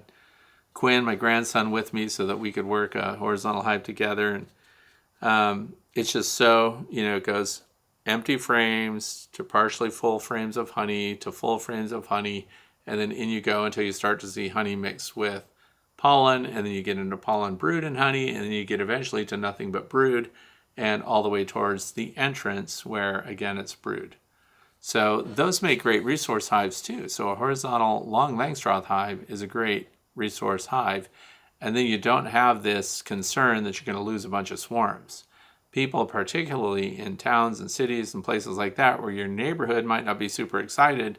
Quinn, my grandson, with me so that we could work a horizontal hive together. And it's just so, it goes empty frames to partially full frames of honey to full frames of honey, and then in you go until you start to see honey mixed with pollen, and then you get into pollen, brood, and honey, and then you get eventually to nothing but brood, and all the way towards the entrance where, again, it's brood. So those make great resource hives too. So a horizontal long Langstroth hive is a great resource hive. And then you don't have this concern that you're going to lose a bunch of swarms. People, particularly in towns and cities and places like that, where your neighborhood might not be super excited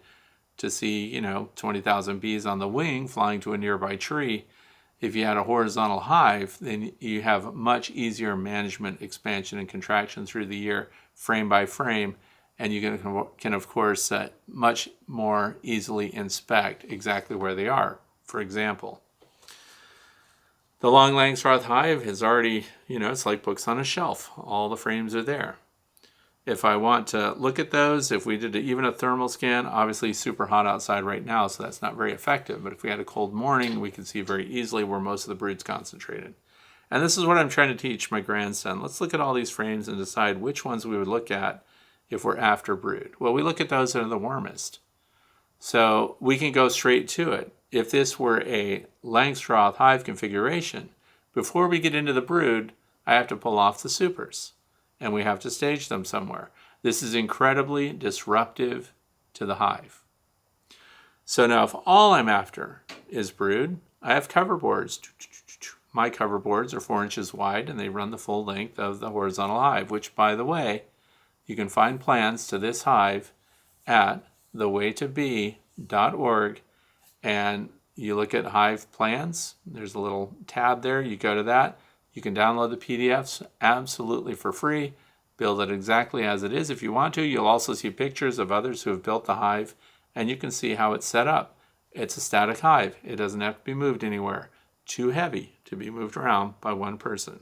to see, 20,000 bees on the wing flying to a nearby tree. If you had a horizontal hive, then you have much easier management, expansion, and contraction through the year, frame by frame. And you can of course, much more easily inspect exactly where they are. For example, the long Langstroth hive is already, it's like books on a shelf. All the frames are there. If I want to look at those, if we did even a thermal scan, obviously super hot outside right now, so that's not very effective. But if we had a cold morning, we can see very easily where most of the brood's concentrated. And this is what I'm trying to teach my grandson. Let's look at all these frames and decide which ones we would look at if we're after brood. Well, we look at those that are the warmest. So we can go straight to it. If this were a Langstroth hive configuration, before we get into the brood, I have to pull off the supers, and we have to stage them somewhere. This is incredibly disruptive to the hive. So now if all I'm after is brood, I have cover boards. My cover boards are 4 inches wide, and they run the full length of the horizontal hive, which, by the way, you can find plans to this hive at thewaytobee.org, and you look at hive plans. There's a little tab there. You go to that. You can download the PDFs absolutely for free. Build it exactly as it is if you want to. You'll also see pictures of others who have built the hive, and you can see how it's set up. It's a static hive. It doesn't have to be moved anywhere. Too heavy to be moved around by one person.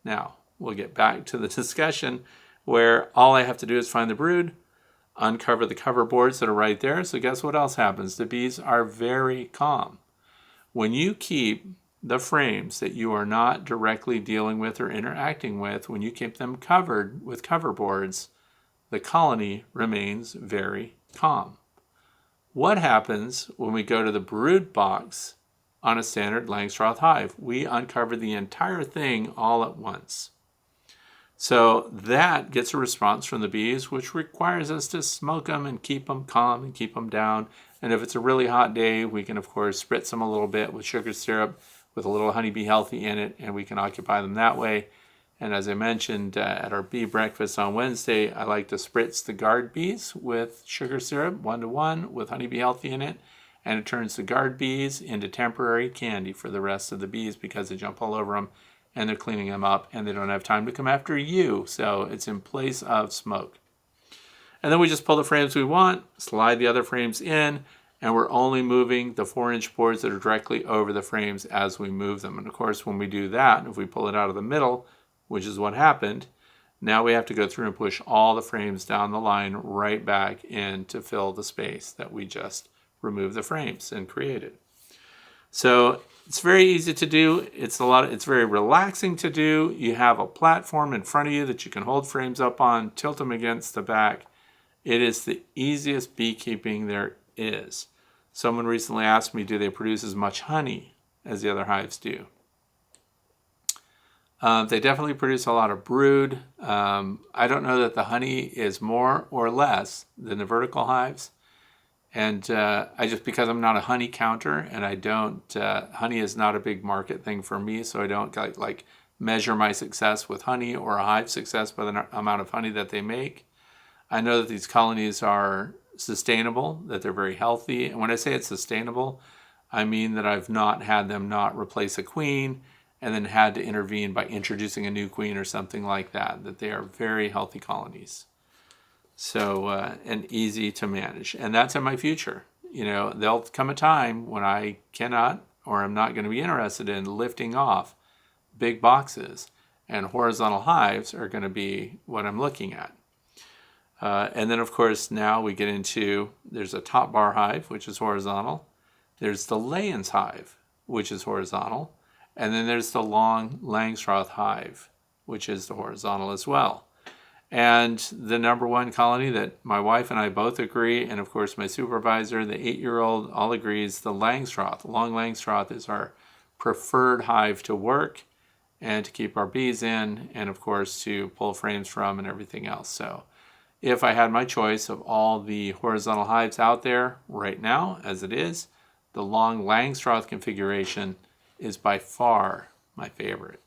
Now, we'll get back to the discussion where all I have to do is find the brood, uncover the cover boards that are right there. So guess what else happens? The bees are very calm. When you keep the frames that you are not directly dealing with or interacting with, when you keep them covered with cover boards, the colony remains very calm. What happens when we go to the brood box on a standard Langstroth hive? We uncover the entire thing all at once. So that gets a response from the bees, which requires us to smoke them and keep them calm and keep them down. And if it's a really hot day, we can, of course, spritz them a little bit with sugar syrup with a little honeybee healthy in it, and we can occupy them that way. And as I mentioned at our bee breakfast on Wednesday, I like to spritz the guard bees with sugar syrup, 1-to-1, with honeybee healthy in it. And it turns the guard bees into temporary candy for the rest of the bees because they jump all over them and they're cleaning them up and they don't have time to come after you. So it's in place of smoke. And then we just pull the frames we want, slide the other frames in, and we're only moving the 4-inch boards that are directly over the frames as we move them. And of course, when we do that, if we pull it out of the middle, which is what happened, now we have to go through and push all the frames down the line right back in to fill the space that we just removed the frames and created. So it's very easy to do. It's very relaxing to do. You have a platform in front of you that you can hold frames up on, tilt them against the back. It is the easiest beekeeping there is. Someone recently asked me, do they produce as much honey as the other hives do? They definitely produce a lot of brood. I don't know that the honey is more or less than the vertical hives. And because I'm not a honey counter and I don't, honey is not a big market thing for me, so I don't like measure my success with honey or a hive success by the amount of honey that they make. I know that these colonies are sustainable, that they're very healthy. And when I say it's sustainable, I mean that I've not had them not replace a queen and then had to intervene by introducing a new queen or something like that, that they are very healthy colonies. So, and easy to manage. And that's in my future. You know, there'll come a time when I cannot or I'm not going to be interested in lifting off big boxes, and horizontal hives are going to be what I'm looking at. And then, of course, now we get into, there's a top bar hive, which is horizontal. There's the Layens hive, which is horizontal. And then there's the long Langstroth hive, which is the horizontal as well. And the number one colony that my wife and I both agree, and of course my supervisor, the 8-year-old, all agrees, the Langstroth. Long Langstroth is our preferred hive to work and to keep our bees in, and of course to pull frames from and everything else. So if I had my choice of all the horizontal hives out there right now, as it is, the long Langstroth configuration is by far my favorite.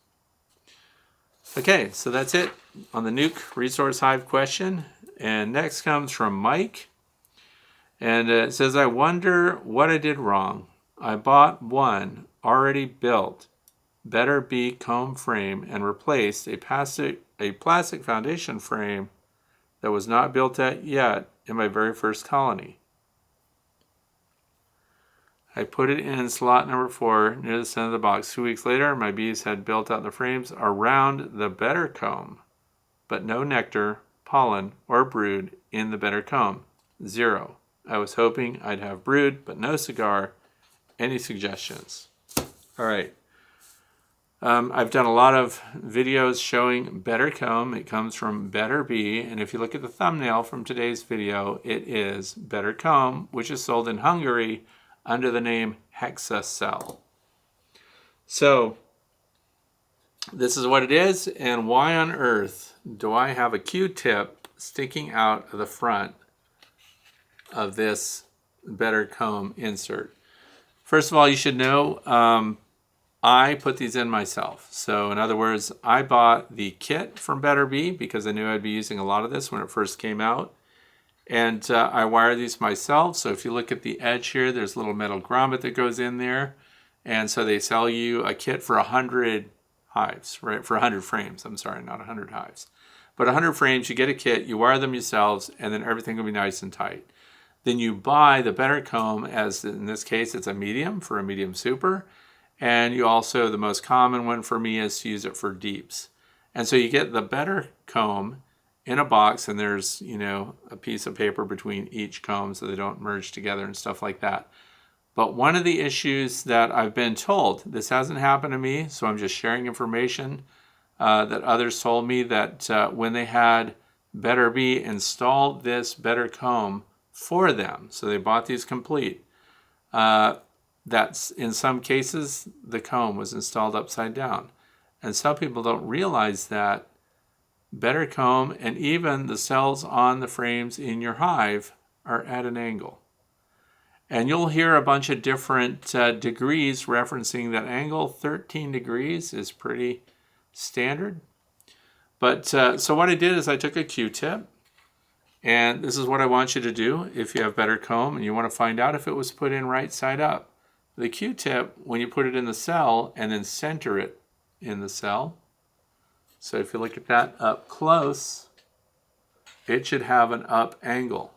Okay, so that's it on the nuke resource hive question. And next comes from Mike. And it says, I wonder what I did wrong. I bought one already built Betterbee comb frame and replaced a plastic foundation frame that was not built yet in my very first colony. I put it in slot number 4 near the center of the box. 2 weeks later, my bees had built out the frames around the BetterComb, but no nectar, pollen, or brood in the BetterComb. 0. I was hoping I'd have brood, but no cigar. Any suggestions? All right. I've done a lot of videos showing BetterComb. It comes from Betterbee, and if you look at the thumbnail from today's video, it is BetterComb, which is sold in Hungary under the name Hexacell. So this is what it is, and why on earth do I have a Q-tip sticking out of the front of this BetterComb insert? First of all, you should know I put these in myself. So in other words, I bought the kit from Betterbee because I knew I'd be using a lot of this when it first came out. And I wire these myself. So if you look at the edge here, there's a little metal grommet that goes in there. And so they sell you a kit for 100 hives, right? For 100 frames. I'm sorry, not 100 hives. But 100 frames, you get a kit, you wire them yourselves, and then everything will be nice and tight. Then you buy the BetterComb, as in this case, it's a medium for a medium super. And you also, the most common one for me is to use it for deeps. And so you get the BetterComb in a box, and there's, you know, a piece of paper between each comb so they don't merge together and stuff like that. But one of the issues that I've been told, this hasn't happened to me, so I'm just sharing information that others told me, that when they had Betterbee install this BetterComb for them, so they bought these complete, that's in some cases the comb was installed upside down. And some people don't realize that BetterComb and even the cells on the frames in your hive are at an angle. And you'll hear a bunch of different degrees referencing that angle. 13 degrees is pretty standard. But so what I did is I took a Q-tip, and this is what I want you to do if you have BetterComb and you want to find out if it was put in right side up. The Q-tip, when you put it in the cell and then center it in the cell, so if you look at that up close, it should have an up angle.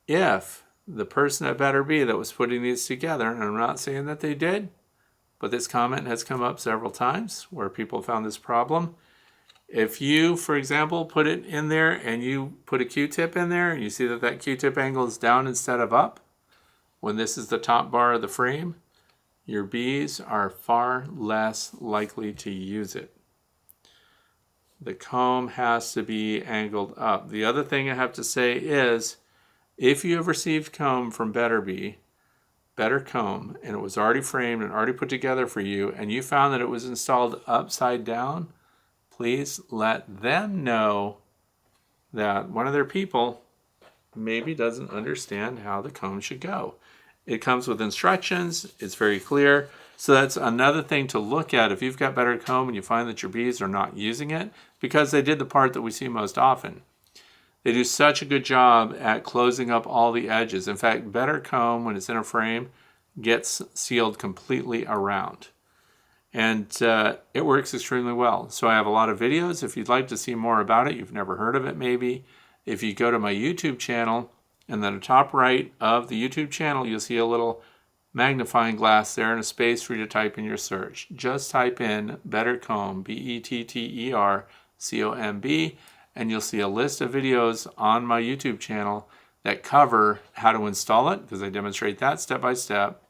If the person at Betterbee that was putting these together, and I'm not saying that they did, but this comment has come up several times where people found this problem. If you, for example, put it in there and you put a Q-tip in there and you see that that Q-tip angle is down instead of up, when this is the top bar of the frame, your bees are far less likely to use it. The comb has to be angled up. The other thing I have to say is, if you have received comb from Betterbee, BetterComb, and it was already framed and already put together for you, and you found that it was installed upside down, please let them know that one of their people maybe doesn't understand how the comb should go. It comes with instructions. It's very clear. So that's another thing to look at if you've got BetterComb and you find that your bees are not using it, because they did the part that we see most often. They do such a good job at closing up all the edges. In fact, BetterComb, when it's in a frame, gets sealed completely around. And it works extremely well. So I have a lot of videos. If you'd like to see more about it, you've never heard of it maybe, if you go to my YouTube channel, and then the top right of the YouTube channel, you'll see a little magnifying glass there and a space for you to type in your search. Just type in BetterComb, BetterComb, and you'll see a list of videos on my YouTube channel that cover how to install it, because I demonstrate that step by step.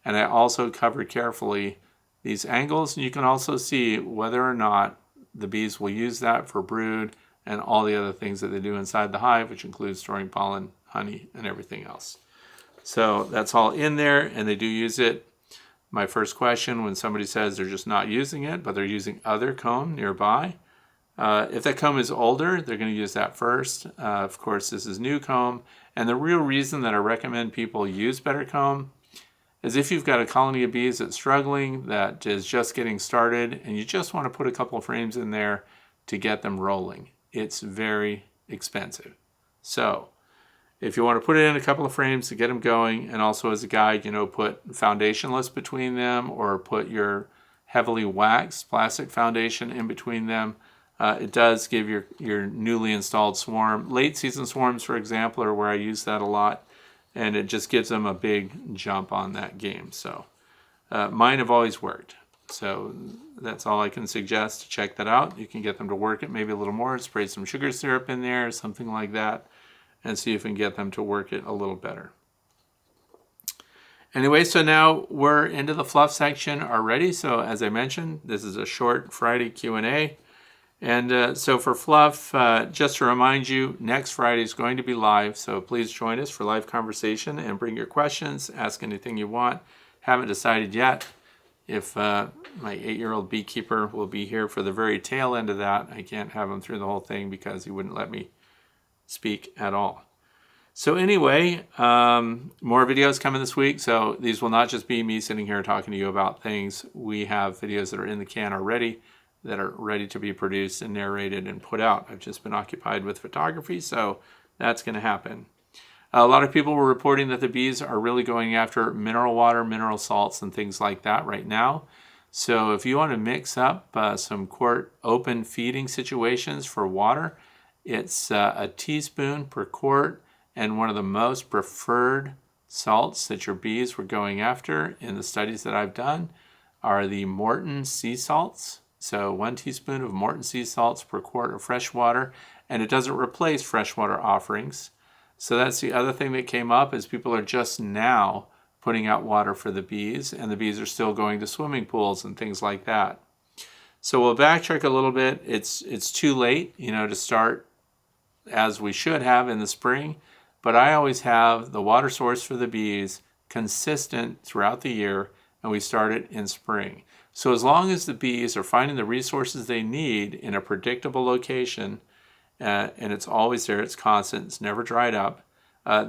And I also cover carefully these angles, and you can also see whether or not the bees will use that for brood and all the other things that they do inside the hive, which includes storing pollen, honey, and everything else. So that's all in there, and they do use it. My first question, when somebody says they're just not using it, but they're using other comb nearby, if that comb is older, they're going to use that first. Of course, this is new comb, and the real reason that I recommend people use BetterComb is if you've got a colony of bees that's struggling, that is just getting started, and you just want to put a couple of frames in there to get them rolling. It's very expensive. So if you want to put it in a couple of frames to get them going, and also as a guide, put foundationless between them, or put your heavily waxed plastic foundation in between them. It does give your newly installed swarm. Late season swarms, for example, are where I use that a lot, and it just gives them a big jump on that game. So mine have always worked. So that's all I can suggest to check that out. You can get them to work it maybe a little more, spray some sugar syrup in there, something like that, and see if we can get them to work it a little better. Anyway, so now we're into the fluff section already. So as I mentioned, this is a short Friday Q&A. And so for fluff, just to remind you, next Friday is going to be live. So please join us for live conversation and bring your questions, ask anything you want. Haven't decided yet if my 8-year-old beekeeper will be here for the very tail end of that. I can't have him through the whole thing because he wouldn't let me speak at all. So anyway, more videos coming this week. So these will not just be me sitting here talking to you about things. We have videos that are in the can already that are ready to be produced and narrated and put out. I've just been occupied with photography, so that's going to happen. A lot of people were reporting that the bees are really going after mineral water, mineral salts, and things like that right now. So if you want to mix up some quart open feeding situations for water, it's a teaspoon per quart, and one of the most preferred salts that your bees were going after in the studies that I've done are the Morton sea salts. So 1 teaspoon of Morton sea salts per quart of fresh water, and it doesn't replace freshwater offerings. So that's the other thing that came up, is people are just now putting out water for the bees, and the bees are still going to swimming pools and things like that. So we'll backtrack a little bit. It's too late, to start as we should have in the spring, but I always have the water source for the bees consistent throughout the year, and we start it in spring. So as long as the bees are finding the resources they need in a predictable location, and it's always there, it's constant, it's never dried up,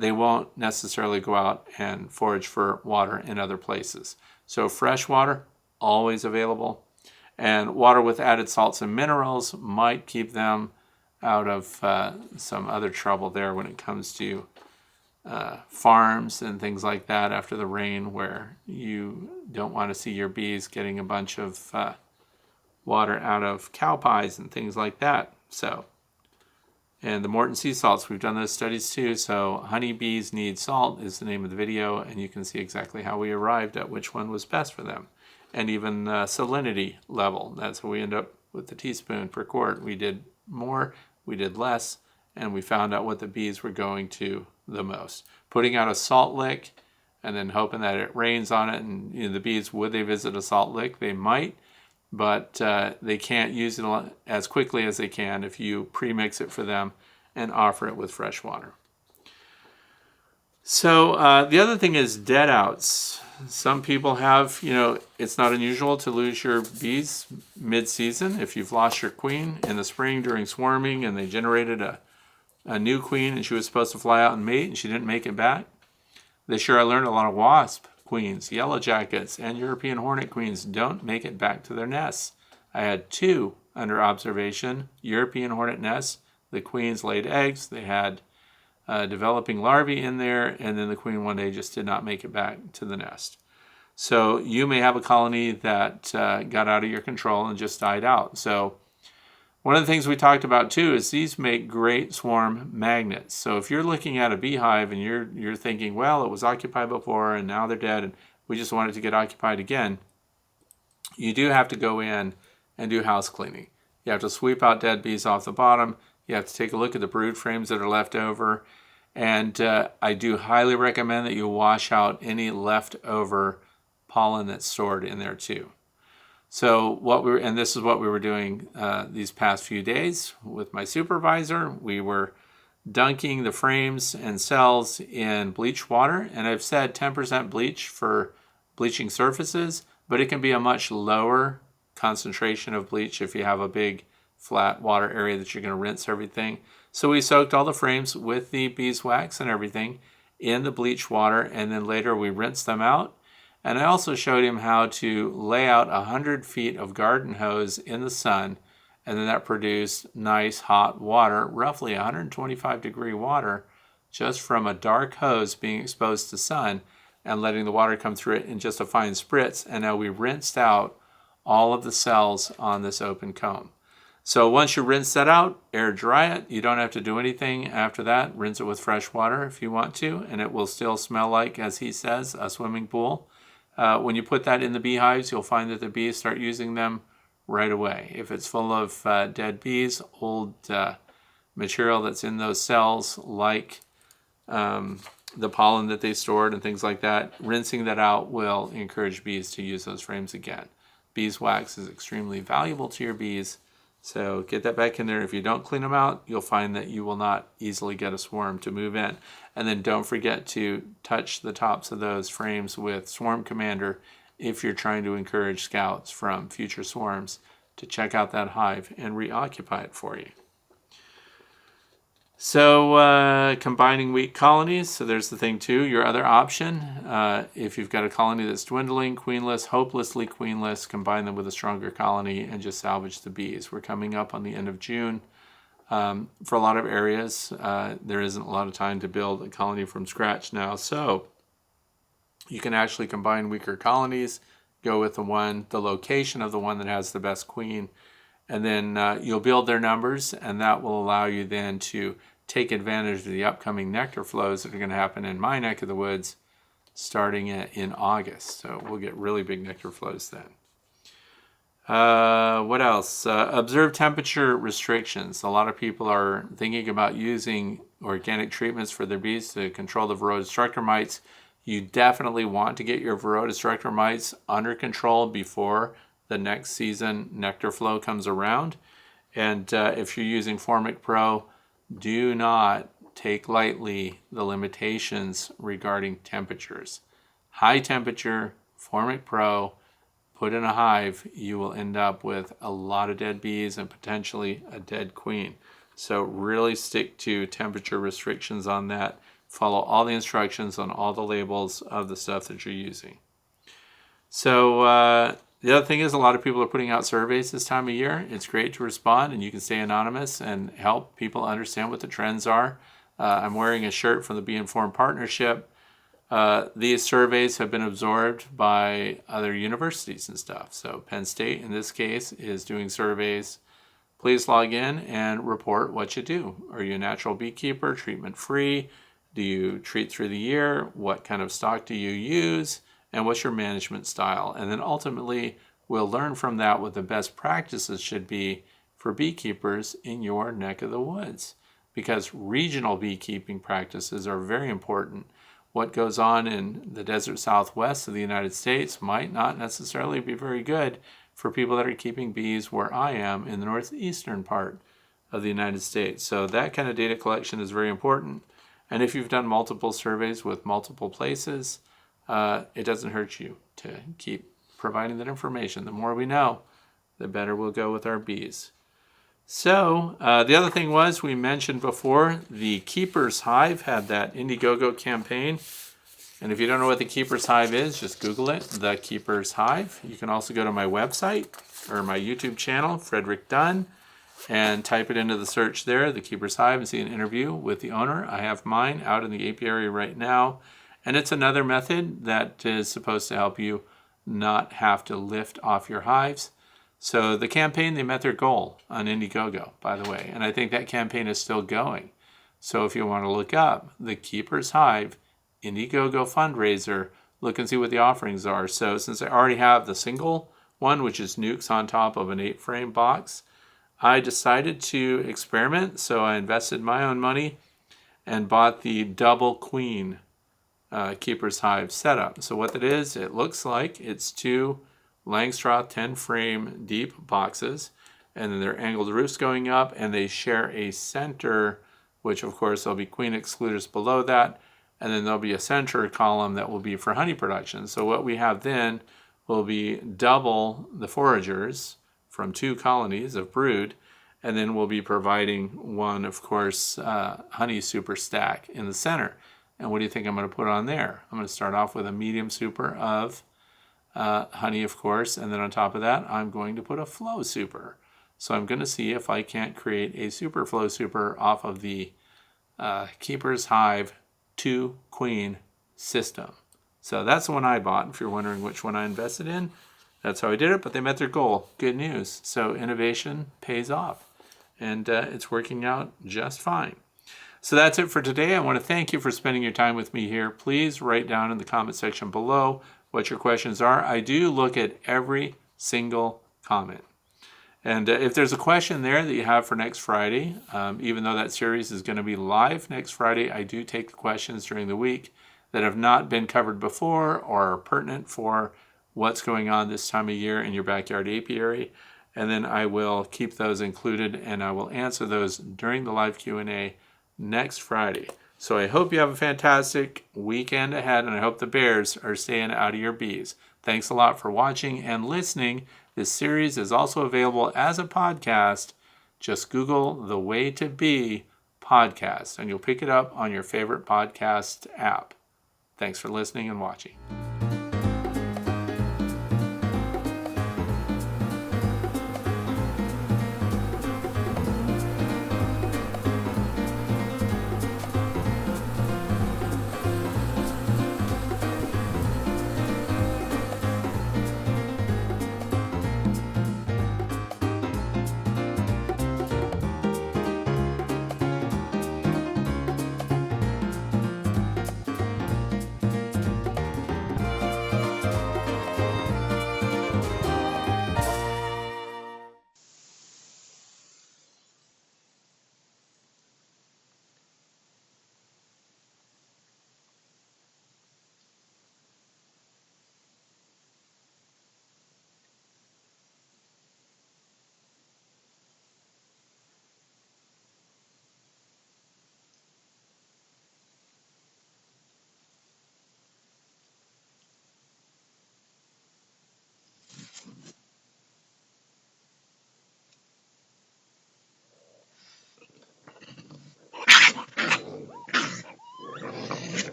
they won't necessarily go out and forage for water in other places. So fresh water, always available, and water with added salts and minerals might keep them out of some other trouble there when it comes to farms and things like that after the rain, where you don't want to see your bees getting a bunch of water out of cow pies and things like that. So, and the Morton sea salts, we've done those studies too. So honeybees need salt is the name of the video, and you can see exactly how we arrived at which one was best for them. And even salinity level, that's how we end up with the teaspoon per quart. We did more, we did less, and we found out what the bees were going to the most. Putting out a salt lick and then hoping that it rains on it, and the bees, would they visit a salt lick? They might, but they can't use it as quickly as they can if you pre-mix it for them and offer it with fresh water. So the other thing is dead outs. Some people have, it's not unusual to lose your bees mid-season. If you've lost your queen in the spring during swarming and they generated a new queen and she was supposed to fly out and mate and she didn't make it back. This year I learned a lot of wasp queens, yellow jackets, and European hornet queens don't make it back to their nests. I had 2 under observation, European hornet nests, The queens laid eggs. They had developing larvae in there, and then the queen one day just did not make it back to the nest. So you may have a colony that got out of your control and just died out. So one of the things we talked about too is these make great swarm magnets. So if you're looking at a beehive and you're thinking, well, it was occupied before and now they're dead and we just want it to get occupied again, you do have to go in and do house cleaning. You have to sweep out dead bees off the bottom. You have to take a look at the brood frames that are left over. And I do highly recommend that you wash out any leftover pollen that's stored in there too. So this is what we were doing these past few days with my supervisor. We were dunking the frames and cells in bleach water, and I've said 10% bleach for bleaching surfaces, but it can be a much lower concentration of bleach if you have a big flat water area that you're going to rinse everything. So we soaked all the frames with the beeswax and everything in the bleach water, and then later we rinsed them out. And I also showed him how to lay out 100 feet of garden hose in the sun, and then that produced nice hot water, roughly 125 degree water, just from a dark hose being exposed to sun and letting the water come through it in just a fine spritz. And now we rinsed out all of the cells on this open comb. So once you rinse that out, air dry it. You don't have to do anything after that. Rinse it with fresh water if you want to, and it will still smell like, as he says, a swimming pool. When you put that in the beehives, you'll find that the bees start using them right away. If it's full of dead bees, old material that's in those cells, like the pollen that they stored and things like that, rinsing that out will encourage bees to use those frames again. Beeswax is extremely valuable to your bees, so get that back in there. If you don't clean them out, you'll find that you will not easily get a swarm to move in. And then don't forget to touch the tops of those frames with Swarm Commander if you're trying to encourage scouts from future swarms to check out that hive and reoccupy it for you. So combining weak colonies, so there's the thing too, your other option, if you've got a colony that's dwindling, queenless, hopelessly queenless, combine them with a stronger colony and just salvage the bees. We're coming up on the end of June. For a lot of areas, there isn't a lot of time to build a colony from scratch now, so you can actually combine weaker colonies, go with the location of the one that has the best queen, and then you'll build their numbers, and that will allow you then to take advantage of the upcoming nectar flows that are going to happen in my neck of the woods starting in August. So we'll get really big nectar flows then. What else? Observe temperature restrictions. A lot of people are thinking about using organic treatments for their bees to control the varroa destructor mites. You definitely want to get your varroa destructor mites under control before the next season nectar flow comes around. And if you're using Formic Pro, do not take lightly the limitations regarding temperatures. High temperature, Formic Pro, put in a hive, you will end up with a lot of dead bees and potentially a dead queen. So really stick to temperature restrictions on that. Follow all the instructions on all the labels of the stuff that you're using. So the other thing is a lot of people are putting out surveys this time of year. It's great to respond, and you can stay anonymous and help people understand what the trends are. I'm wearing a shirt from the Be Informed Partnership. These surveys have been absorbed by other universities and stuff. So Penn State, in this case, is doing surveys. Please log in and report what you do. Are you a natural beekeeper, treatment-free? Do you treat through the year? What kind of stock do you use? And what's your management style? And then ultimately, we'll learn from that what the best practices should be for beekeepers in your neck of the woods. Because regional beekeeping practices are very important. What goes on in the desert southwest of the United States might not necessarily be very good for people that are keeping bees where I am in the northeastern part of the United States. So that kind of data collection is very important. And if you've done multiple surveys with multiple places, it doesn't hurt you to keep providing that information. The more we know, the better we'll go with our bees. So the other thing was, we mentioned before, the Keeper's Hive had that Indiegogo campaign. And if you don't know what the Keeper's Hive is, just Google it, the Keeper's Hive. You can also go to my website or my YouTube channel, Frederick Dunn, and type it into the search there, the Keeper's Hive, and see an interview with the owner. I have mine out in the apiary right now, and it's another method that is supposed to help you not have to lift off your hives. So the campaign, they met their goal on Indiegogo, by the way, and I think that campaign is still going. So if you want to look up the Keeper's Hive Indiegogo fundraiser, look and see what the offerings are. So since I already have the single one, which is nukes on top of an 8-frame box, I decided to experiment. So I invested my own money and bought the double queen Keeper's Hive setup. So what that is, it looks like it's 2 Langstroth 10-frame deep boxes, and then they're angled roofs going up, and they share a center, which of course there'll be queen excluders below that, and then there'll be a center column that will be for honey production. So what we have then will be double the foragers from 2 colonies of brood, and then we'll be providing one, of course, honey super stack in the center. And what do you think I'm going to put on there? I'm going to start off with a medium super of honey, of course, and then on top of that, I'm going to put a flow super. So I'm going to see if I can't create a super flow super off of the Keeper's Hive 2 queen system. So that's the one I bought. If you're wondering which one I invested in, that's how I did it, but they met their goal. Good news. So innovation pays off, and it's working out just fine. So that's it for today. I want to thank you for spending your time with me here. Please write down in the comment section below what your questions are. I do look at every single comment. And if there's a question there that you have for next Friday, even though that series is going to be live next Friday, I do take the questions during the week that have not been covered before or are pertinent for what's going on this time of year in your backyard apiary. And then I will keep those included, and I will answer those during the live Q&A next Friday. So I hope you have a fantastic weekend ahead, and I hope the bears are staying out of your bees. Thanks a lot for watching and listening. This series is also available as a podcast. Just Google The Way to Bee podcast, and you'll pick it up on your favorite podcast app. Thanks for listening and watching.